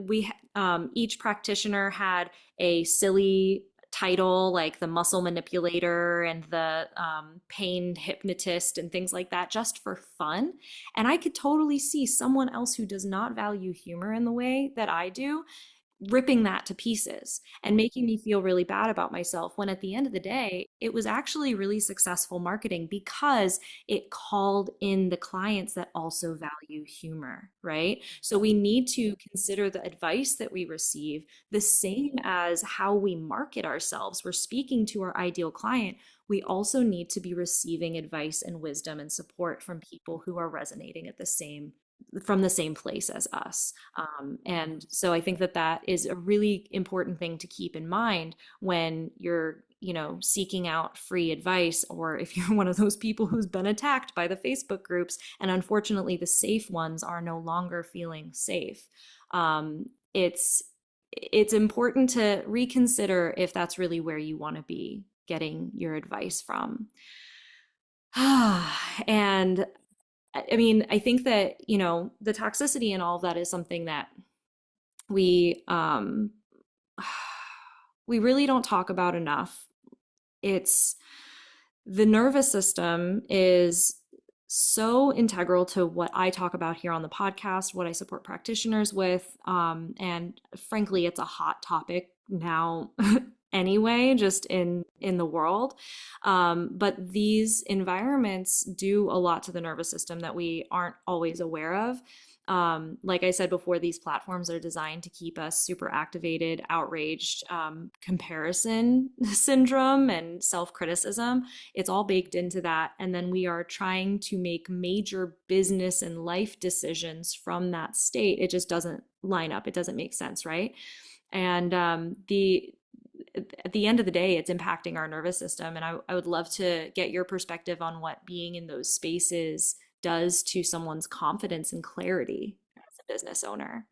each practitioner had a silly title like the muscle manipulator and the pain hypnotist and things like that just for fun. And I could totally see someone else who does not value humor in the way that I do ripping that to pieces and making me feel really bad about myself when at the end of the day it was actually really successful marketing because it called in the clients that also value humor, right? So we need to consider the advice that we receive the same as how we market ourselves. We're speaking to our ideal client. We also need to be receiving advice and wisdom and support from people who are resonating at the same from the same place as us. And so I think that that is a really important thing to keep in mind when you're, seeking out free advice, or if you're one of those people who's been attacked by the Facebook groups, and unfortunately the safe ones are no longer feeling safe. It's important to reconsider if that's really where you want to be getting your advice from. And I mean, I think that, the toxicity and all of that is something that we we really don't talk about enough. It's the nervous system is so integral to what I talk about here on the podcast, what I support practitioners with. And frankly, it's a hot topic now anyway, just in the world. But these environments do a lot to the nervous system that we aren't always aware of. Like I said before, these platforms are designed to keep us super activated, outraged, comparison syndrome and self-criticism. It's all baked into that. And then we are trying to make major business and life decisions from that state. It just doesn't line up. It doesn't make sense, right? And at the end of the day, it's impacting our nervous system. And I would love to get your perspective on what being in those spaces does to someone's confidence and clarity as a business owner.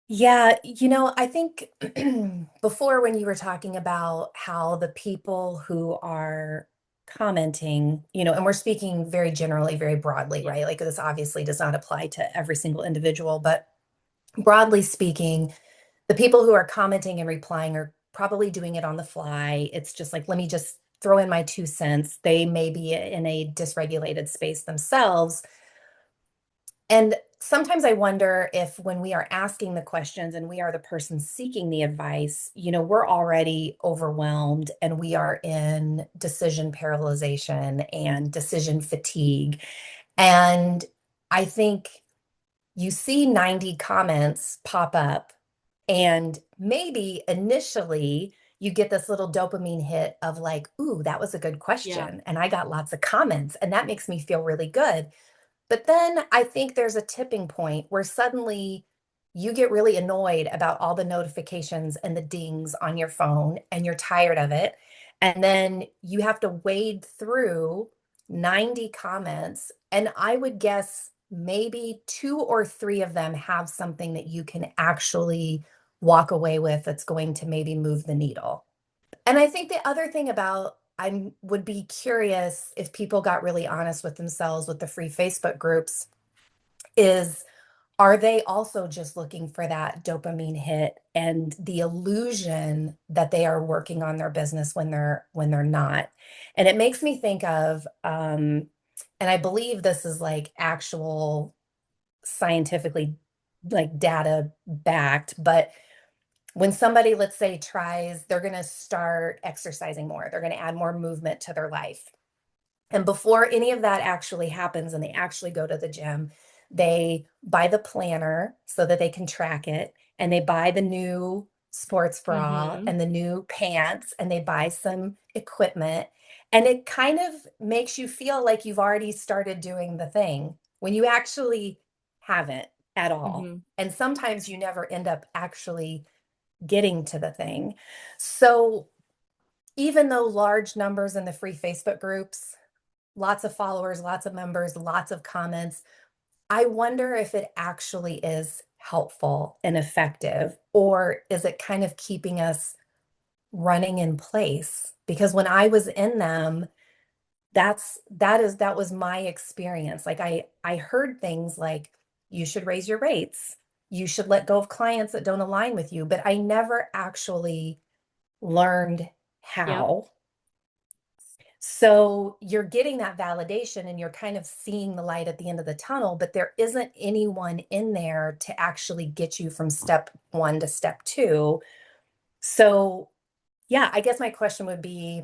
Yeah, I think before when you were talking about how the people who are commenting, and we're speaking very generally, very broadly, Yeah. right? Like this obviously does not apply to every single individual, but broadly speaking, the people who are commenting and replying are probably doing it on the fly. It's just like, let me just throw in my 2 cents. They may be in a dysregulated space themselves. And sometimes I wonder if when we are asking the questions and we are the person seeking the advice, we're already overwhelmed and we are in decision paralyzation and decision fatigue. And I think you see 90 comments pop up, and maybe initially you get this little dopamine hit of like, ooh, that was a good Yeah. question. And I got lots of comments, and that makes me feel really good. But then I think there's a tipping point where suddenly you get really annoyed about all the notifications and the dings on your phone and you're tired of it. And then you have to wade through 90 comments. And I would guess maybe two or three of them have something that you can actually walk away with that's going to maybe move the needle. And I think the other thing about I would be curious if people got really honest with themselves with the free Facebook groups is, are they also just looking for that dopamine hit and the illusion that they are working on their business when they're not? And it makes me think of and I believe this is like actual scientifically like data backed, but when somebody, let's say, they're going to start exercising more, they're going to add more movement to their life. And before any of that actually happens and they actually go to the gym, they buy the planner so that they can track it. And they buy the new sports bra Mm-hmm. and the new pants and they buy some equipment. And it kind of makes you feel like you've already started doing the thing when you actually haven't at all. Mm-hmm. And sometimes you never end up actually getting to the thing. So even though large numbers in the free Facebook groups, lots of followers, lots of members, lots of comments, I wonder if it actually is helpful and effective, or is it kind of keeping us running in place? Because when I was in them, that was my experience. Like I heard things like you should raise your rates, you should let go of clients that don't align with you, but I never actually learned Yep. how. So you're getting that validation and you're kind of seeing the light at the end of the tunnel, but there isn't anyone in there to actually get you from step one to step two. So, yeah, I guess my question would be,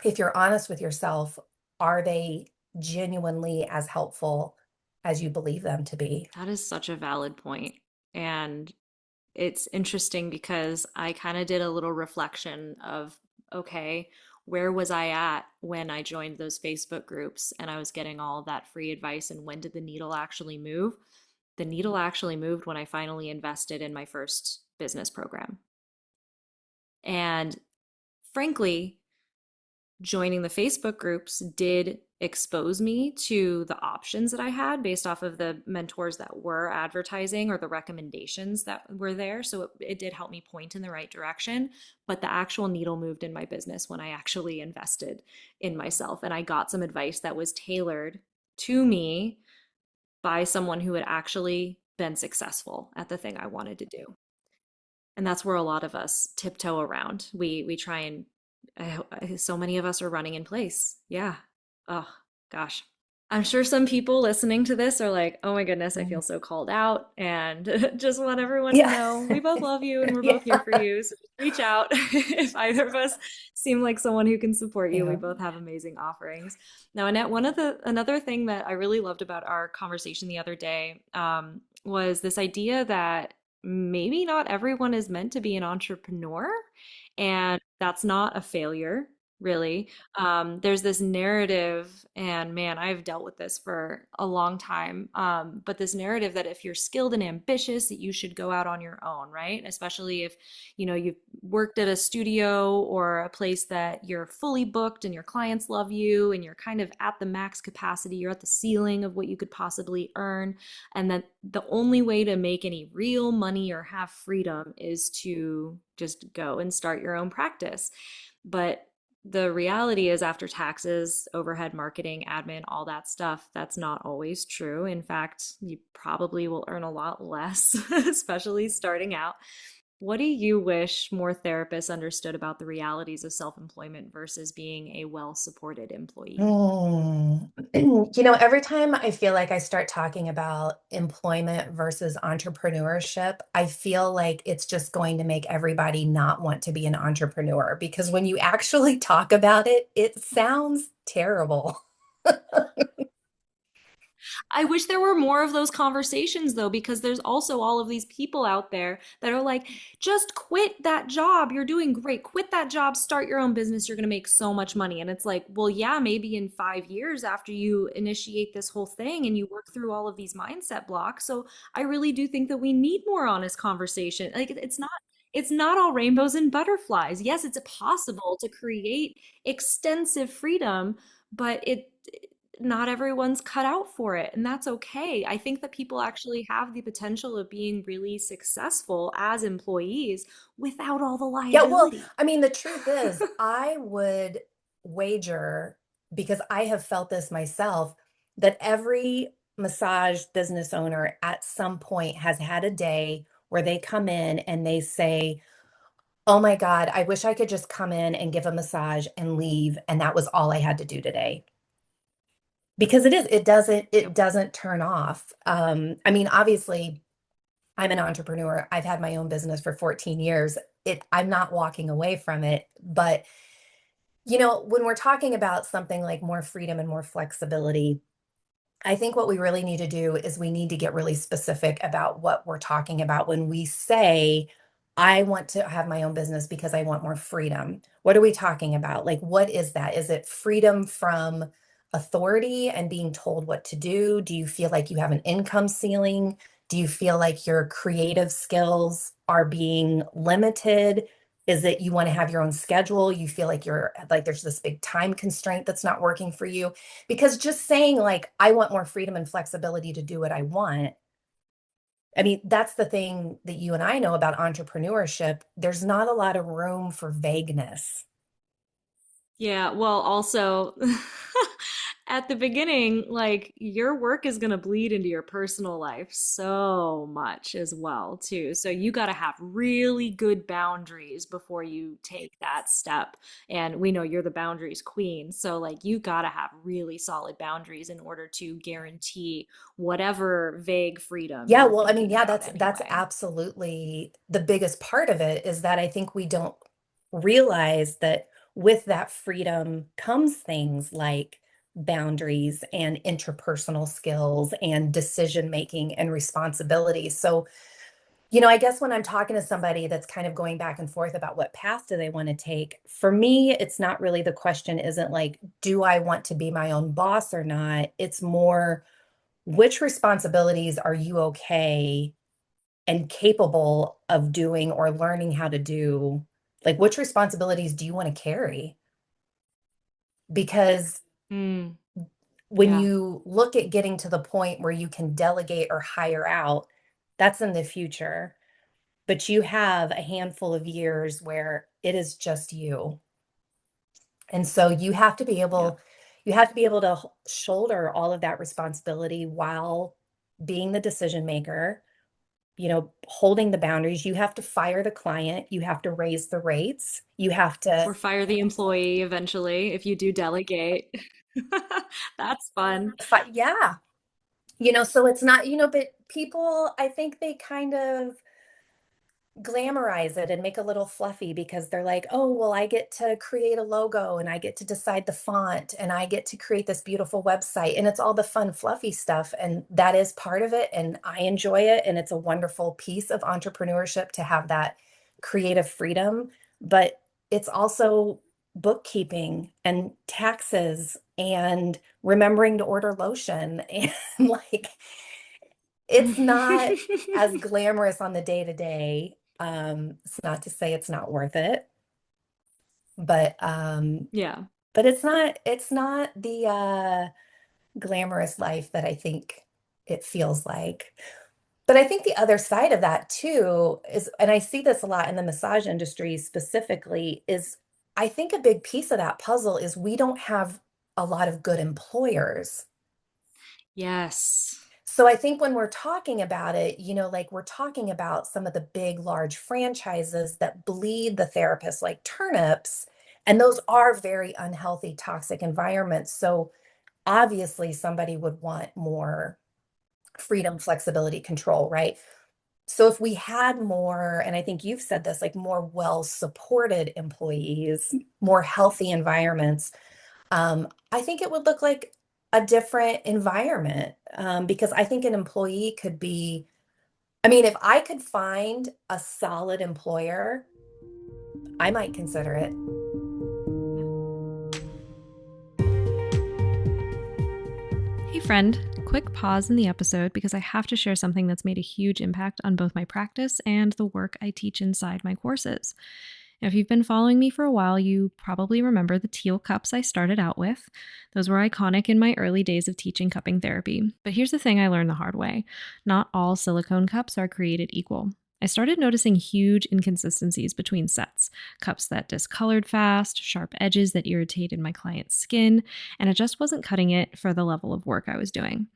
if you're honest with yourself, are they genuinely as helpful as you believe them to be? That is such a valid point. And it's interesting because I kind of did a little reflection of, okay, where was I at when I joined those Facebook groups and I was getting all of that free advice, and when did the needle actually move? The needle actually moved when I finally invested in my first business program. And frankly, joining the Facebook groups did expose me to the options that I had based off of the mentors that were advertising or the recommendations that were there. So it did help me point in the right direction. But the actual needle moved in my business when I actually invested in myself and I got some advice that was tailored to me by someone who had actually been successful at the thing I wanted to do. And that's where a lot of us tiptoe around. We try and so many of us are running in place. Yeah. Oh gosh. I'm sure some people listening to this are like, "Oh my goodness, I feel so called out," and just want everyone to Yeah. know we both love you and we're both here Yeah. for you. So just reach out if either of us seem like someone who can support you. We Yeah. both have amazing offerings. Now, Annette, one of the another thing that I really loved about our conversation the other day was this idea that maybe not everyone is meant to be an entrepreneur, and that's not a failure. really. There's this narrative, and man, I've dealt with this for a long time. But this narrative that if you're skilled and ambitious, that you should go out on your own, right? Especially if, you've worked at a studio or a place that you're fully booked and your clients love you and you're kind of at the max capacity, you're at the ceiling of what you could possibly earn. And that the only way to make any real money or have freedom is to just go and start your own practice. But the reality is, after taxes, overhead, marketing, admin, all that stuff, that's not always true. In fact, you probably will earn a lot less, especially starting out. What do you wish more therapists understood about the realities of self-employment versus being a well-supported employee? Mm. Every time I feel like I start talking about employment versus entrepreneurship, I feel like it's just going to make everybody not want to be an entrepreneur because when you actually talk about it, it sounds terrible. I wish there were more of those conversations though, because there's also all of these people out there that are like, just quit that job. You're doing great. Quit that job, start your own business. You're going to make so much money. And it's like, well, yeah, maybe in 5 years after you initiate this whole thing and you work through all of these mindset blocks. So I really do think that we need more honest conversation. Like it's not all rainbows and butterflies. Yes, it's possible to create extensive freedom, but not everyone's cut out for it, and that's okay. I think that people actually have the potential of being really successful as employees without all the Yeah, well, liability. I mean, the truth is, I would wager, because I have felt this myself, that every massage business owner at some point has had a day where they come in and they say, "Oh my God, I wish I could just come in and give a massage and leave, and that was all I had to do today." Because it doesn't turn off. I mean, obviously, I'm an entrepreneur. I've had my own business for 14 years. I'm not walking away from it, but when we're talking about something like more freedom and more flexibility, I think what we really need to do is we need to get really specific about what we're talking about when we say, I want to have my own business because I want more freedom. What are we talking about? Like, what is that? Is it freedom from authority and being told what to do? Do you feel like you have an income ceiling? Do you feel like your creative skills are being limited? Is it you want to have your own schedule? You feel like you're like there's this big time constraint that's not working for you? Because just saying like, "I want more freedom and flexibility to do what I want," I mean, that's the thing that you and I know about entrepreneurship. There's not a lot of room for vagueness. Yeah, well, also at the beginning, like your work is going to bleed into your personal life so much as well, too. So you got to have really good boundaries before you take that step. And we know you're the boundaries queen. So like you got to have really solid boundaries in order to guarantee whatever vague freedom Yeah, you're well, I mean, thinking yeah, about that's anyway. absolutely the biggest part of it is that I think we don't realize that with that freedom comes things like boundaries and interpersonal skills and decision making and responsibility. So, I guess when I'm talking to somebody that's kind of going back and forth about what path do they want to take, for me, it's not really the question isn't like, do I want to be my own boss or not? It's more, which responsibilities are you okay and capable of doing or learning how to do? Like, which responsibilities do you want to carry? Because Mm, when yeah. you look at getting to the point where you can delegate or hire out, that's in the future. But you have a handful of years where it is just you. And so Yeah. you have to be able to shoulder all of that responsibility while being the decision maker, holding the boundaries. You have to fire the client, you have to raise the rates, you have to Or fire the employee eventually if you do delegate. That's fun. yeah. So it's not, but people, I think they kind of glamorize it and make a little fluffy because they're like, "Oh, well, I get to create a logo and I get to decide the font and I get to create this beautiful website." And it's all the fun, fluffy stuff. And that is part of it. And I enjoy it. And it's a wonderful piece of entrepreneurship to have that creative freedom. But it's also bookkeeping and taxes and remembering to order lotion and like it's not as glamorous on the day to day. It's not to say it's not worth it, but Yeah. it's not the glamorous life that I think it feels like. But I think the other side of that too is, and I see this a lot in the massage industry specifically, is I think a big piece of that puzzle is we don't have a lot of good employers. Yes. So I think when we're talking about it, like we're talking about some of the big, large franchises that bleed the therapists like turnips, and those are very unhealthy, toxic environments. So obviously, somebody would want more freedom, flexibility, control, right? So if we had more, and I think you've said this, like more well-supported employees, more healthy environments, I think it would look like a different environment. Because I think an employee could be, I mean, if I could find a solid employer, I might consider it. Hey friend, quick pause in the episode because I have to share something that's made a huge impact on both my practice and the work I teach inside my courses. Now, if you've been following me for a while, you probably remember the teal cups I started out with. Those were iconic in my early days of teaching cupping therapy. But here's the thing I learned the hard way. Not all silicone cups are created equal. I started noticing huge inconsistencies between sets, cups that discolored fast, sharp edges that irritated my client's skin, and it just wasn't cutting it for the level of work I was doing.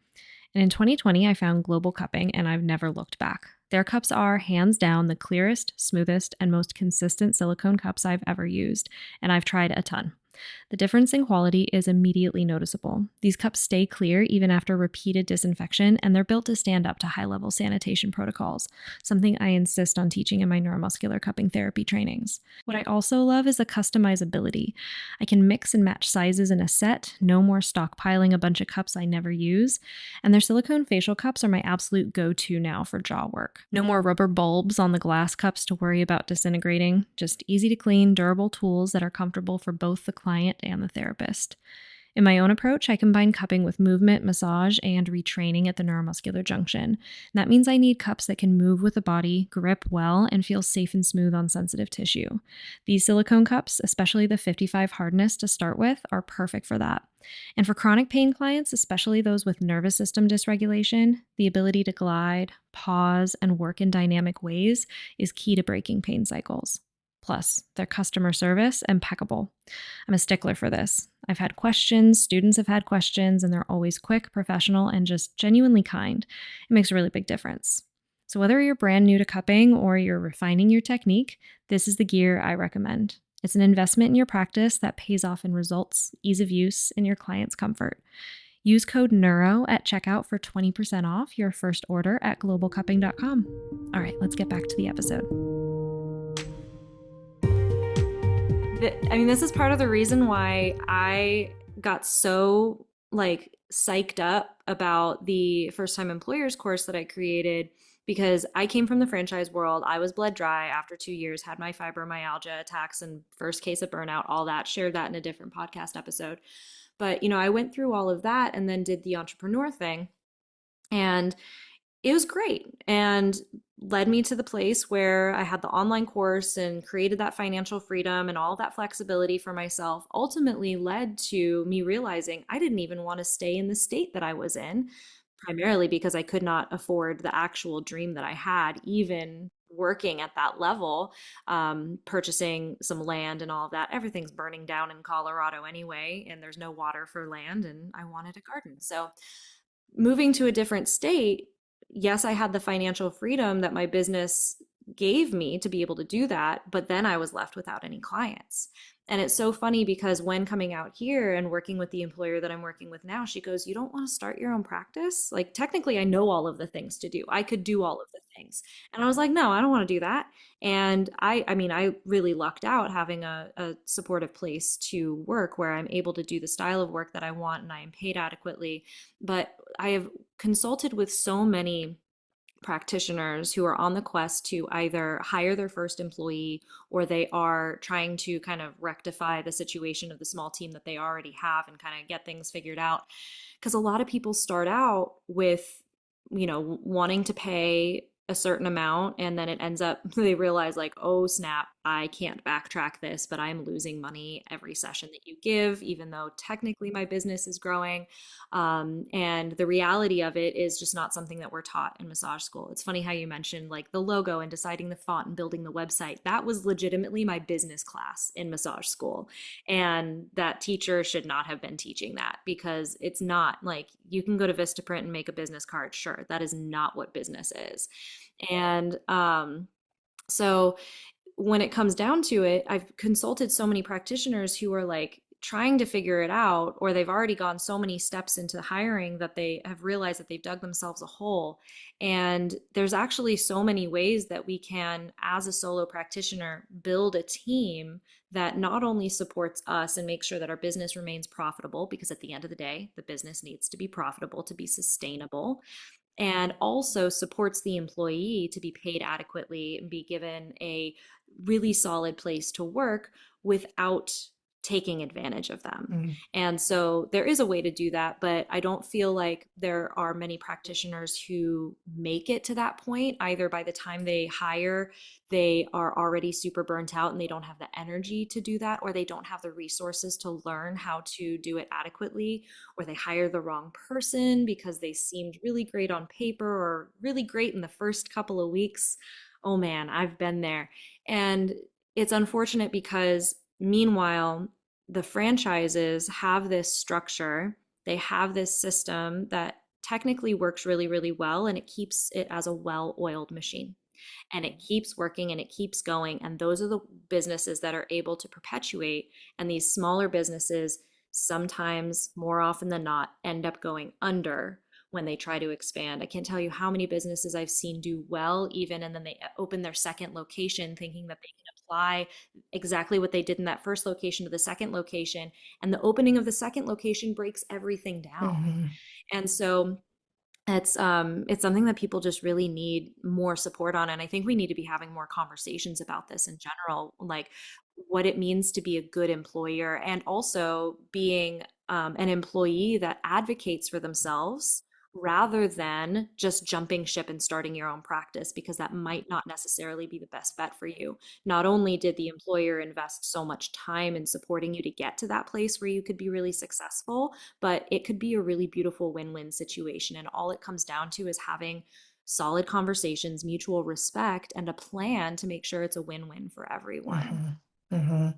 And in 2020, I found Global Cupping, and I've never looked back. Their cups are hands down the clearest, smoothest, and most consistent silicone cups I've ever used, and I've tried a ton. The difference in quality is immediately noticeable. These cups stay clear even after repeated disinfection, and they're built to stand up to high-level sanitation protocols, something I insist on teaching in my neuromuscular cupping therapy trainings. What I also love is the customizability. I can mix and match sizes in a set, no more stockpiling a bunch of cups I never use, and their silicone facial cups are my absolute go-to now for jaw work. No more rubber bulbs on the glass cups to worry about disintegrating, just easy to clean, durable tools that are comfortable for both the client and the therapist. In my own approach, I combine cupping with movement, massage, and retraining at the neuromuscular junction. And that means I need cups that can move with the body, grip well, and feel safe and smooth on sensitive tissue. These silicone cups, especially the 55 hardness to start with, are perfect for that. And for chronic pain clients, especially those with nervous system dysregulation, the ability to glide, pause, and work in dynamic ways is key to breaking pain cycles. Plus, their customer service, impeccable. I'm a stickler for this. I've had questions, students have had questions, and they're always quick, professional, and just genuinely kind. It makes a really big difference. So whether you're brand new to cupping or you're refining your technique, this is the gear I recommend. It's an investment in your practice that pays off in results, ease of use, and your client's comfort. Use code NEURO at checkout for 20% off your first order at globalcupping.com. All right, let's get back to the episode. This is part of the reason why I got so psyched up about the first time employers course that I created, because I came from the franchise world. I was bled dry after 2 years, had my fibromyalgia attacks and first case of burnout, all that, shared that in a different podcast episode. But, I went through all of that and then did the entrepreneur thing. And it was great and led me to the place where I had the online course and created that financial freedom and all that flexibility for myself. Ultimately led to me realizing I didn't even want to stay in the state that I was in, primarily because I could not afford the actual dream that I had, even working at that level, purchasing some land and all of that. Everything's burning down in Colorado anyway, and there's no water for land, and I wanted a garden. So moving to a different state, yes, I had the financial freedom that my business gave me to be able to do that, but then I was left without any clients. And it's so funny because when coming out here and working with the employer that I'm working with now, she goes, "You don't want to start your own practice?" Like, technically, I know all of the things to do. I could do all of the things. And I was like, "No, I don't want to do that." And I really lucked out having a supportive place to work where I'm able to do the style of work that I want and I am paid adequately. But I have consulted with so many practitioners who are on the quest to either hire their first employee, or they are trying to kind of rectify the situation of the small team that they already have and kind of get things figured out. Because a lot of people start out with, wanting to pay a certain amount, and then it ends up they realize like, oh snap, I can't backtrack this, but I'm losing money every session that you give, even though technically my business is growing. And the reality of it is just not something that we're taught in massage school. It's funny how you mentioned like the logo and deciding the font and building the website. That was legitimately my business class in massage school, and that teacher should not have been teaching that, because it's not like you can go to Vistaprint and make a business card. Sure, that is not what business is. And so when it comes down to it, I've consulted so many practitioners who are like trying to figure it out, or they've already gone so many steps into hiring that they have realized that they've dug themselves a hole. And there's actually so many ways that we can, as a solo practitioner, build a team that not only supports us and makes sure that our business remains profitable, because at the end of the day, the business needs to be profitable to be sustainable, and also supports the employee to be paid adequately and be given a really solid place to work without taking advantage of them. Mm. And so there is a way to do that, but I don't feel like there are many practitioners who make it to that point. Either by the time they hire, they are already super burnt out and they don't have the energy to do that, or they don't have the resources to learn how to do it adequately, or they hire the wrong person because they seemed really great on paper or really great in the first couple of weeks. Oh man, I've been there. And it's unfortunate because meanwhile, the franchises have this structure, they have this system that technically works really, really well, and it keeps it as a well-oiled machine. And it keeps working and it keeps going. And those are the businesses that are able to perpetuate. And these smaller businesses, sometimes more often than not, end up going under when they try to expand. I can't tell you how many businesses I've seen do well even, and then they open their second location thinking that they can apply exactly what they did in that first location to the second location, and the opening of the second location breaks everything down. Mm-hmm. And so it's something that people just really need more support on, and I think we need to be having more conversations about this in general, like what it means to be a good employer, and also being an employee that advocates for themselves rather than just jumping ship and starting your own practice, because that might not necessarily be the best bet for you. Not only did the employer invest so much time in supporting you to get to that place where you could be really successful, but it could be a really beautiful win-win situation. And all it comes down to is having solid conversations, mutual respect, and a plan to make sure it's a win-win for everyone. Mm-hmm. Mm-hmm.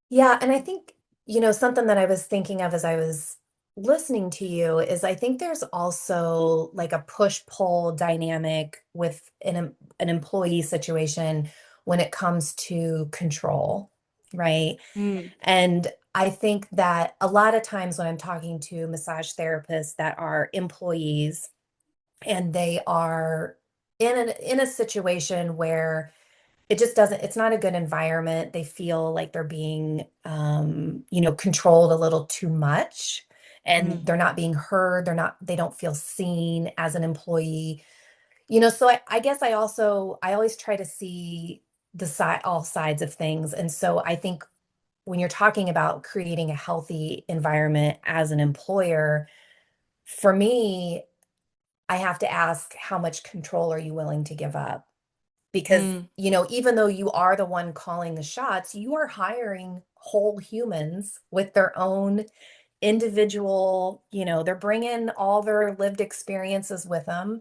Yeah, and I think, something that I was thinking of as I was listening to you is I think there's also like a push-pull dynamic with an employee situation when it comes to control, right? Mm. And I think that a lot of times when I'm talking to massage therapists that are employees and they are in a situation where it's not a good environment. They feel like they're being, controlled a little too much, and they're not being heard. They don't feel seen as an employee, so I guess I always try to see all sides of things. And so I think when you're talking about creating a healthy environment as an employer, for me, I have to ask, how much control are you willing to give up? Because, Mm. even though you are the one calling the shots, you are hiring whole humans with their own individual, they're bringing all their lived experiences with them.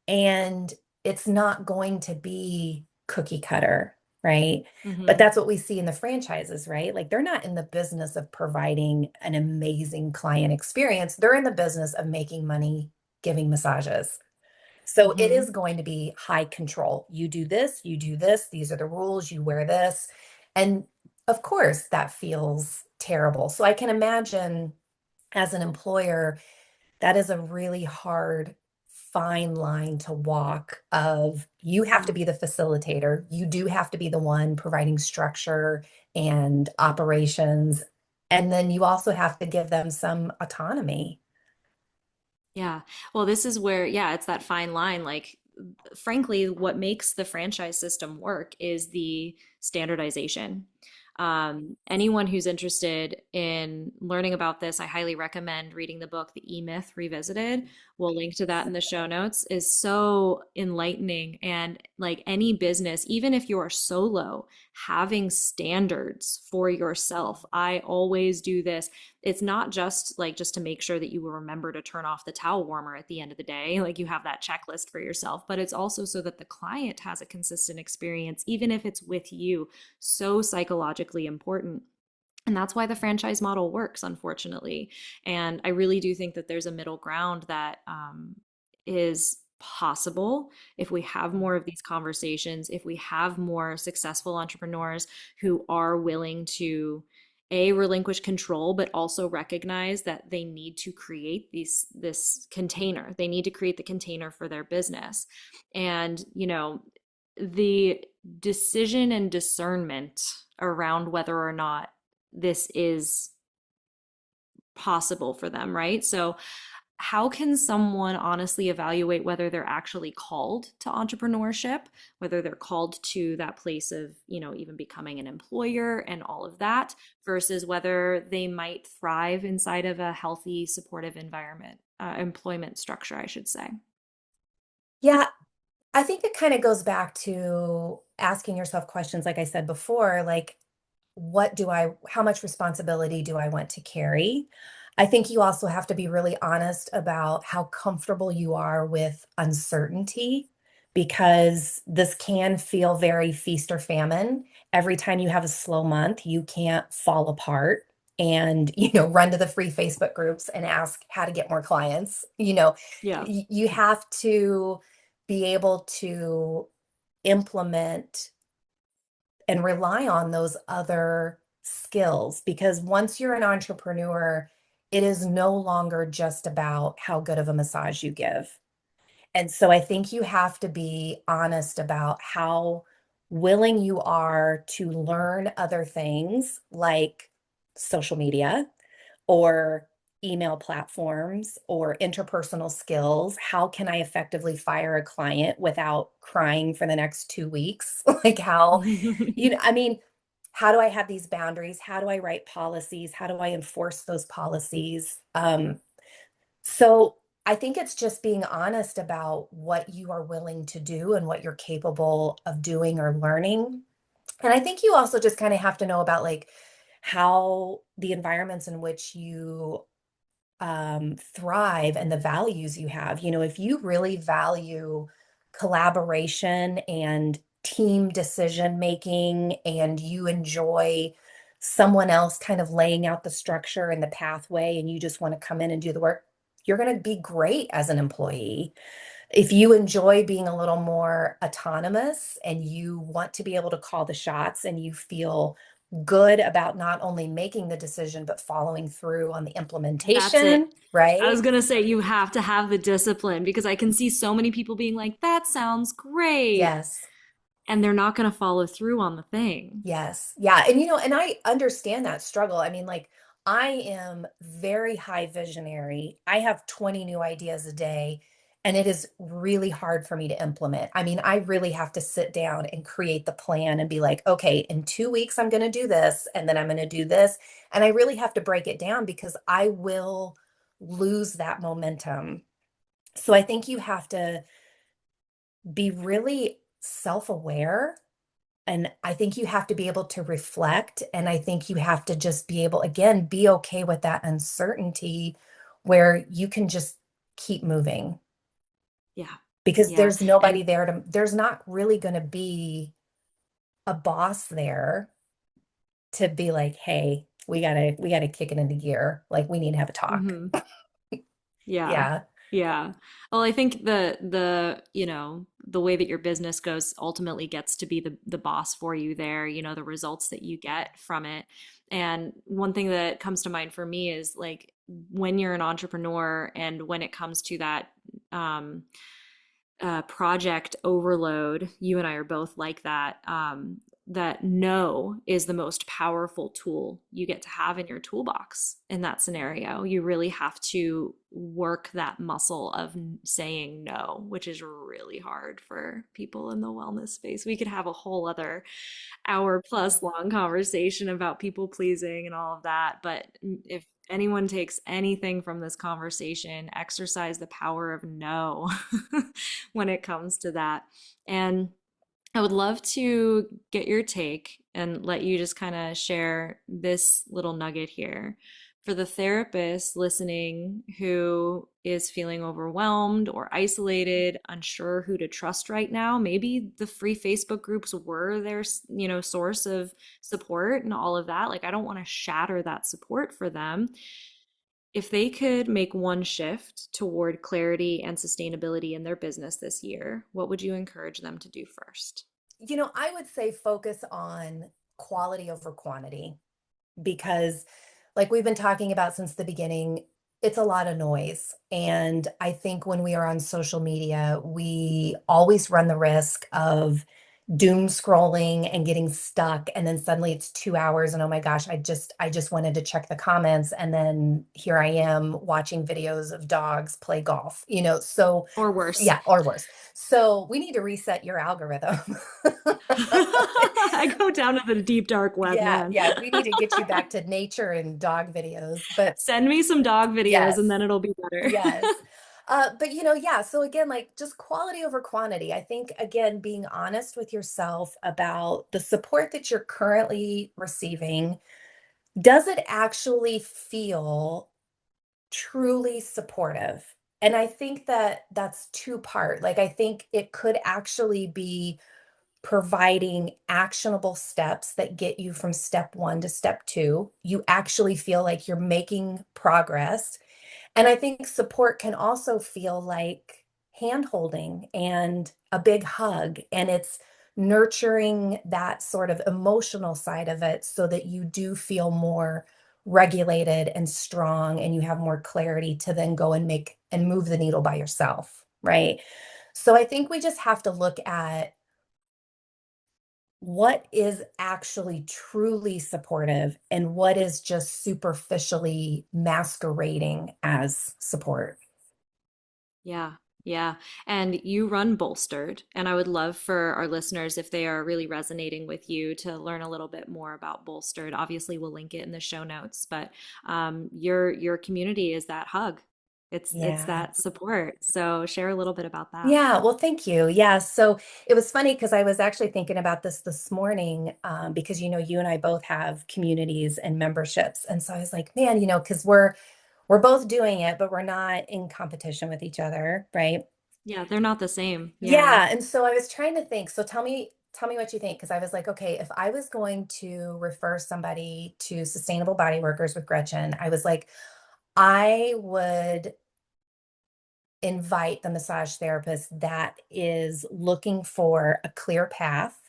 And it's not going to be cookie cutter, right? But Mm-hmm. that's what we see in the franchises, right? Like they're not in the business of providing an amazing client experience. They're in the business of making money giving massages. So it Mm-hmm. is going to be high control. You do this, these are the rules, you wear this. And of course, that feels terrible. So I can imagine as an employer, that is a really hard, fine line to walk of you have to Yeah. be the facilitator. You do have to be the one providing structure and operations. And then you also have to give them some autonomy. Yeah. Well, this is where, yeah, it's that fine line. Like frankly, what makes the franchise system work is the standardization. Anyone who's interested in learning about this, I highly recommend reading the book, The E-Myth Revisited. We'll link to that in the show notes. Is so enlightening. And like any business, even if you are solo, having standards for yourself. I always do this. It's not just like just to make sure that you will remember to turn off the towel warmer at the end of the day, like you have that checklist for yourself, but it's also so that the client has a consistent experience, even if it's with you. So psychologically important. And that's why the franchise model works, unfortunately. And I really do think that there's a middle ground that is possible if we have more of these conversations, if we have more successful entrepreneurs who are willing to relinquish control, but also recognize that they need to create this container. They need to create the container for their business. And, the decision and discernment around whether or not this is possible for them, right? So how can someone honestly evaluate whether they're actually called to entrepreneurship, whether they're called to that place of, even becoming an employer and all of that, versus whether they might thrive inside of a healthy, supportive environment, employment structure, I should say? Yeah, I think it kind of goes back to asking yourself questions, like I said before, like, how much responsibility do I want to carry? I think you also have to be really honest about how comfortable you are with uncertainty, because this can feel very feast or famine. Every time you have a slow month, you can't fall apart and, run to the free Facebook groups and ask how to get more clients. Yeah. You have to be able to implement and rely on those other skills, because once you're an entrepreneur, it is no longer just about how good of a massage you give. And so I think you have to be honest about how willing you are to learn other things like social media or email platforms or interpersonal skills. How can I effectively fire a client without crying for the next 2 weeks? Like I mean, how do I have these boundaries? How do I write policies? How do I enforce those policies? So I think it's just being honest about what you are willing to do and what you're capable of doing or learning. And I think you also just kind of have to know about like how the environments in which you thrive and the values you have. If you really value collaboration and team decision making, and you enjoy someone else kind of laying out the structure and the pathway, and you just want to come in and do the work, you're going to be great as an employee. If you enjoy being a little more autonomous and you want to be able to call the shots, and you feel good about not only making the decision but following through on the That's it. implementation, I was right? going to say you have to have the discipline, because I can see so many people being like, that sounds great. Yes. And they're not going to follow through on the thing. Yes. Yeah. And I understand that struggle. I mean, like, I am very high visionary. I have 20 new ideas a day, and it is really hard for me to implement. I mean, I really have to sit down and create the plan and be like, okay, in 2 weeks, I'm going to do this, and then I'm going to do this. And I really have to break it down because I will lose that momentum. So I think you have to be really self-aware, and I think you have to be able to reflect. And I think you have to just be able, again, be okay with that uncertainty where you can just keep moving, Yeah. because Yeah. there's nobody And there there's not really going to be a boss there to be like, hey, we gotta kick it into gear. Like, we need to have a talk. mhm. Yeah. Yeah. Yeah. Well, I think the way that your business goes ultimately gets to be the boss for you there, the results that you get from it. And one thing that comes to mind for me is like when you're an entrepreneur and when it comes to that project overload, you and I are both like that. that no is the most powerful tool you get to have in your toolbox in that scenario. You really have to work that muscle of saying no, which is really hard for people in the wellness space. We could have a whole other hour plus long conversation about people pleasing and all of that. But if anyone takes anything from this conversation, exercise the power of no when it comes to that. And I would love to get your take and let you just kind of share this little nugget here. For the therapist listening who is feeling overwhelmed or isolated, unsure who to trust right now, maybe the free Facebook groups were their, source of support and all of that. Like, I don't want to shatter that support for them. If they could make one shift toward clarity and sustainability in their business this year, what would you encourage them to do first? I would say focus on quality over quantity, because like we've been talking about since the beginning, it's a lot of noise. And I think when we are on social media, we always run the risk of doom scrolling and getting stuck, and then suddenly it's 2 hours and oh my gosh, I just wanted to check the comments, and then here I am watching videos of dogs play golf, so Or worse. yeah, or worse. So we need to reset your algorithm. I go down to the deep dark web, man. Yeah, we need to get you back to nature and dog videos, but Send me some dog videos yes, and then it'll be better. yes. But yeah, so again, like just quality over quantity. I think again, being honest with yourself about the support that you're currently receiving, does it actually feel truly supportive? And I think that that's two part. Like I think it could actually be providing actionable steps that get you from step 1 to step 2. You actually feel like you're making progress. And I think support can also feel like hand holding and a big hug. And it's nurturing that sort of emotional side of it so that you do feel more regulated and strong, and you have more clarity to then go and make and move the needle by yourself. Right. So I think we just have to look at what is actually truly supportive and what is just superficially masquerading as support. Yeah. Yeah. And you run Bolstered. And I would love for our listeners, if they are really resonating with you, to learn a little bit more about Bolstered. Obviously, we'll link it in the show notes, but your community is that hug. It's Yeah. that support. So share a little bit about that. Yeah, well, thank you. Yeah, so it was funny because I was actually thinking about this morning, because you and I both have communities and memberships, and so I was like, man, because we're both doing it, but we're not in competition with each other, right? Yeah, they're not the same. Yeah. Yeah, and so I was trying to think. So tell me what you think, because I was like, okay, if I was going to refer somebody to Sustainable Body Workers with Gretchen, I was like, I would invite the massage therapist that is looking for a clear path,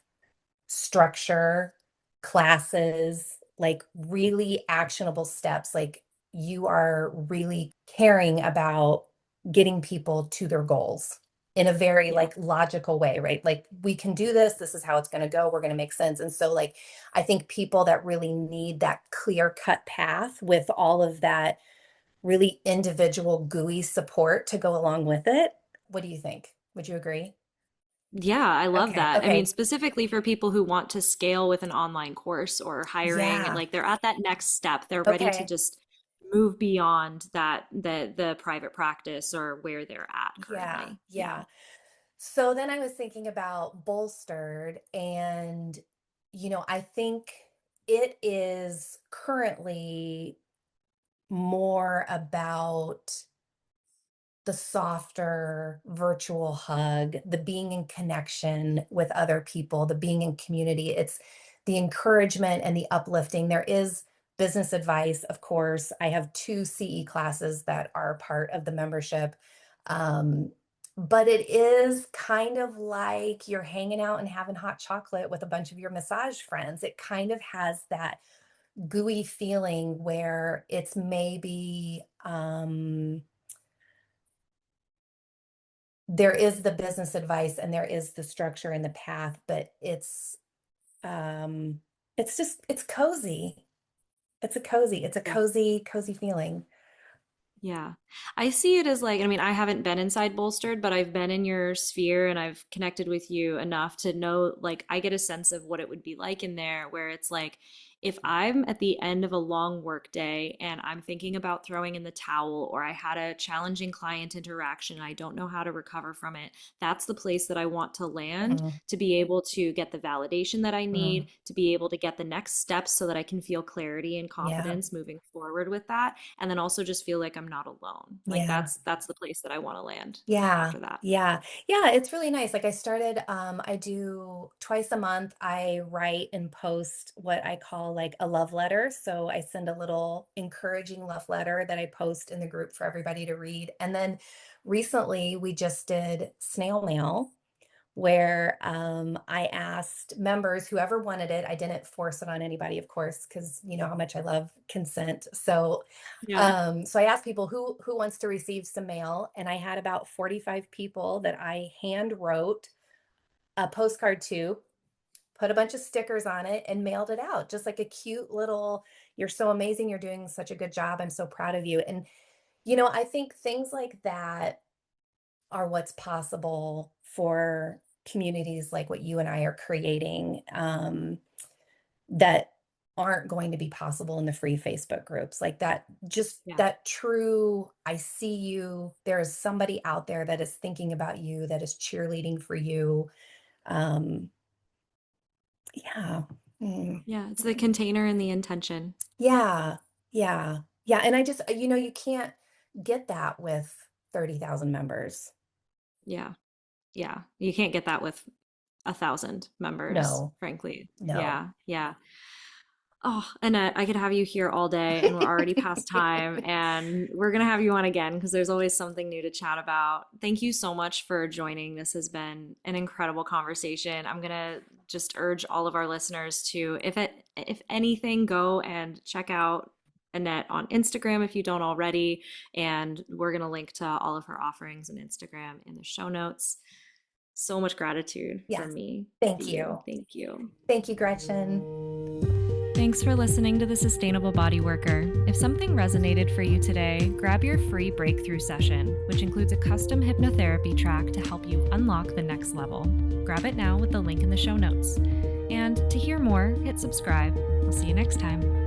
structure, classes, like really actionable steps. Like you are really caring about getting people to their goals in a very Yeah. like logical way, right? Like we can do this. This is how it's going to go. We're going to make sense. And so like I think people that really need that clear cut path with all of that really individual gooey support to go along with it. What do you think? Would you agree? Yeah, I love Okay. that. I mean, Okay. specifically for people who want to scale with an online course or hiring, and Yeah. like they're at that next step. They're ready to Okay. just move beyond that the private practice or where they're at Yeah. currently. Yeah. Yeah. So then I was thinking about Bolstered, and, I think it is currently more about the softer virtual hug, the being in connection with other people, the being in community. It's the encouragement and the uplifting. There is business advice, of course. I have 2 CE classes that are part of the membership. Um, but it is kind of like you're hanging out and having hot chocolate with a bunch of your massage friends. It kind of has that gooey feeling where it's maybe there is the business advice and there is the structure and the path, but It's cozy. It's a Yeah. cozy feeling. Yeah. I see it as like, I mean, I haven't been inside Bolstered, but I've been in your sphere and I've connected with you enough to know, like, I get a sense of what it would be like in there, where it's like, if I'm at the end of a long work day and I'm thinking about throwing in the towel, or I had a challenging client interaction and I don't know how to recover from it, that's the place that I want to land, Mhm, to be able to get the validation that I mhm. need, to be able to get the next steps so that I can feel clarity and Yeah, confidence moving forward with that, and then also just feel like I'm not alone. Like yeah. that's the place that I want to land Yeah, after that. yeah, yeah, it's really nice. Like I started, I do twice a month, I write and post what I call like a love letter. So I send a little encouraging love letter that I post in the group for everybody to read. And then recently we just did snail mail where I asked members, whoever wanted it, I didn't force it on anybody, of course, because you know how much I love consent. So, Yeah. so I asked people who wants to receive some mail, and I had about 45 people that I hand wrote a postcard to, put a bunch of stickers on it, and mailed it out, just like a cute little. You're so amazing. You're doing such a good job. I'm so proud of you. And I think things like that are what's possible for communities like what you and I are creating, that aren't going to be possible in the free Facebook groups. Like that, just Yeah. that true, I see you. There is somebody out there that is thinking about you, that is cheerleading for you. Um, yeah. Mm. Yeah, it's the container and the intention. Yeah. Yeah. Yeah. And I just, you can't get that with 30,000 members. Yeah. Yeah. You can't get that with 1,000 members, No, frankly. no. Yeah. Yeah. Oh, Annette, I could have you here all day, and we're already past time, and we're going to have you on again because there's always something new to chat about. Thank you so much for joining. This has been an incredible conversation. I'm going to just urge all of our listeners to, if anything, go and check out Annette on Instagram if you don't already, and we're going to link to all of her offerings on Instagram in the show notes. So much gratitude from Yes. me to Thank you. you. Thank you. Thank you, Gretchen. Thanks for listening to The Sustainable Bodyworker. If something resonated for you today, grab your free breakthrough session, which includes a custom hypnotherapy track to help you unlock the next level. Grab it now with the link in the show notes. And to hear more, hit subscribe. We'll see you next time.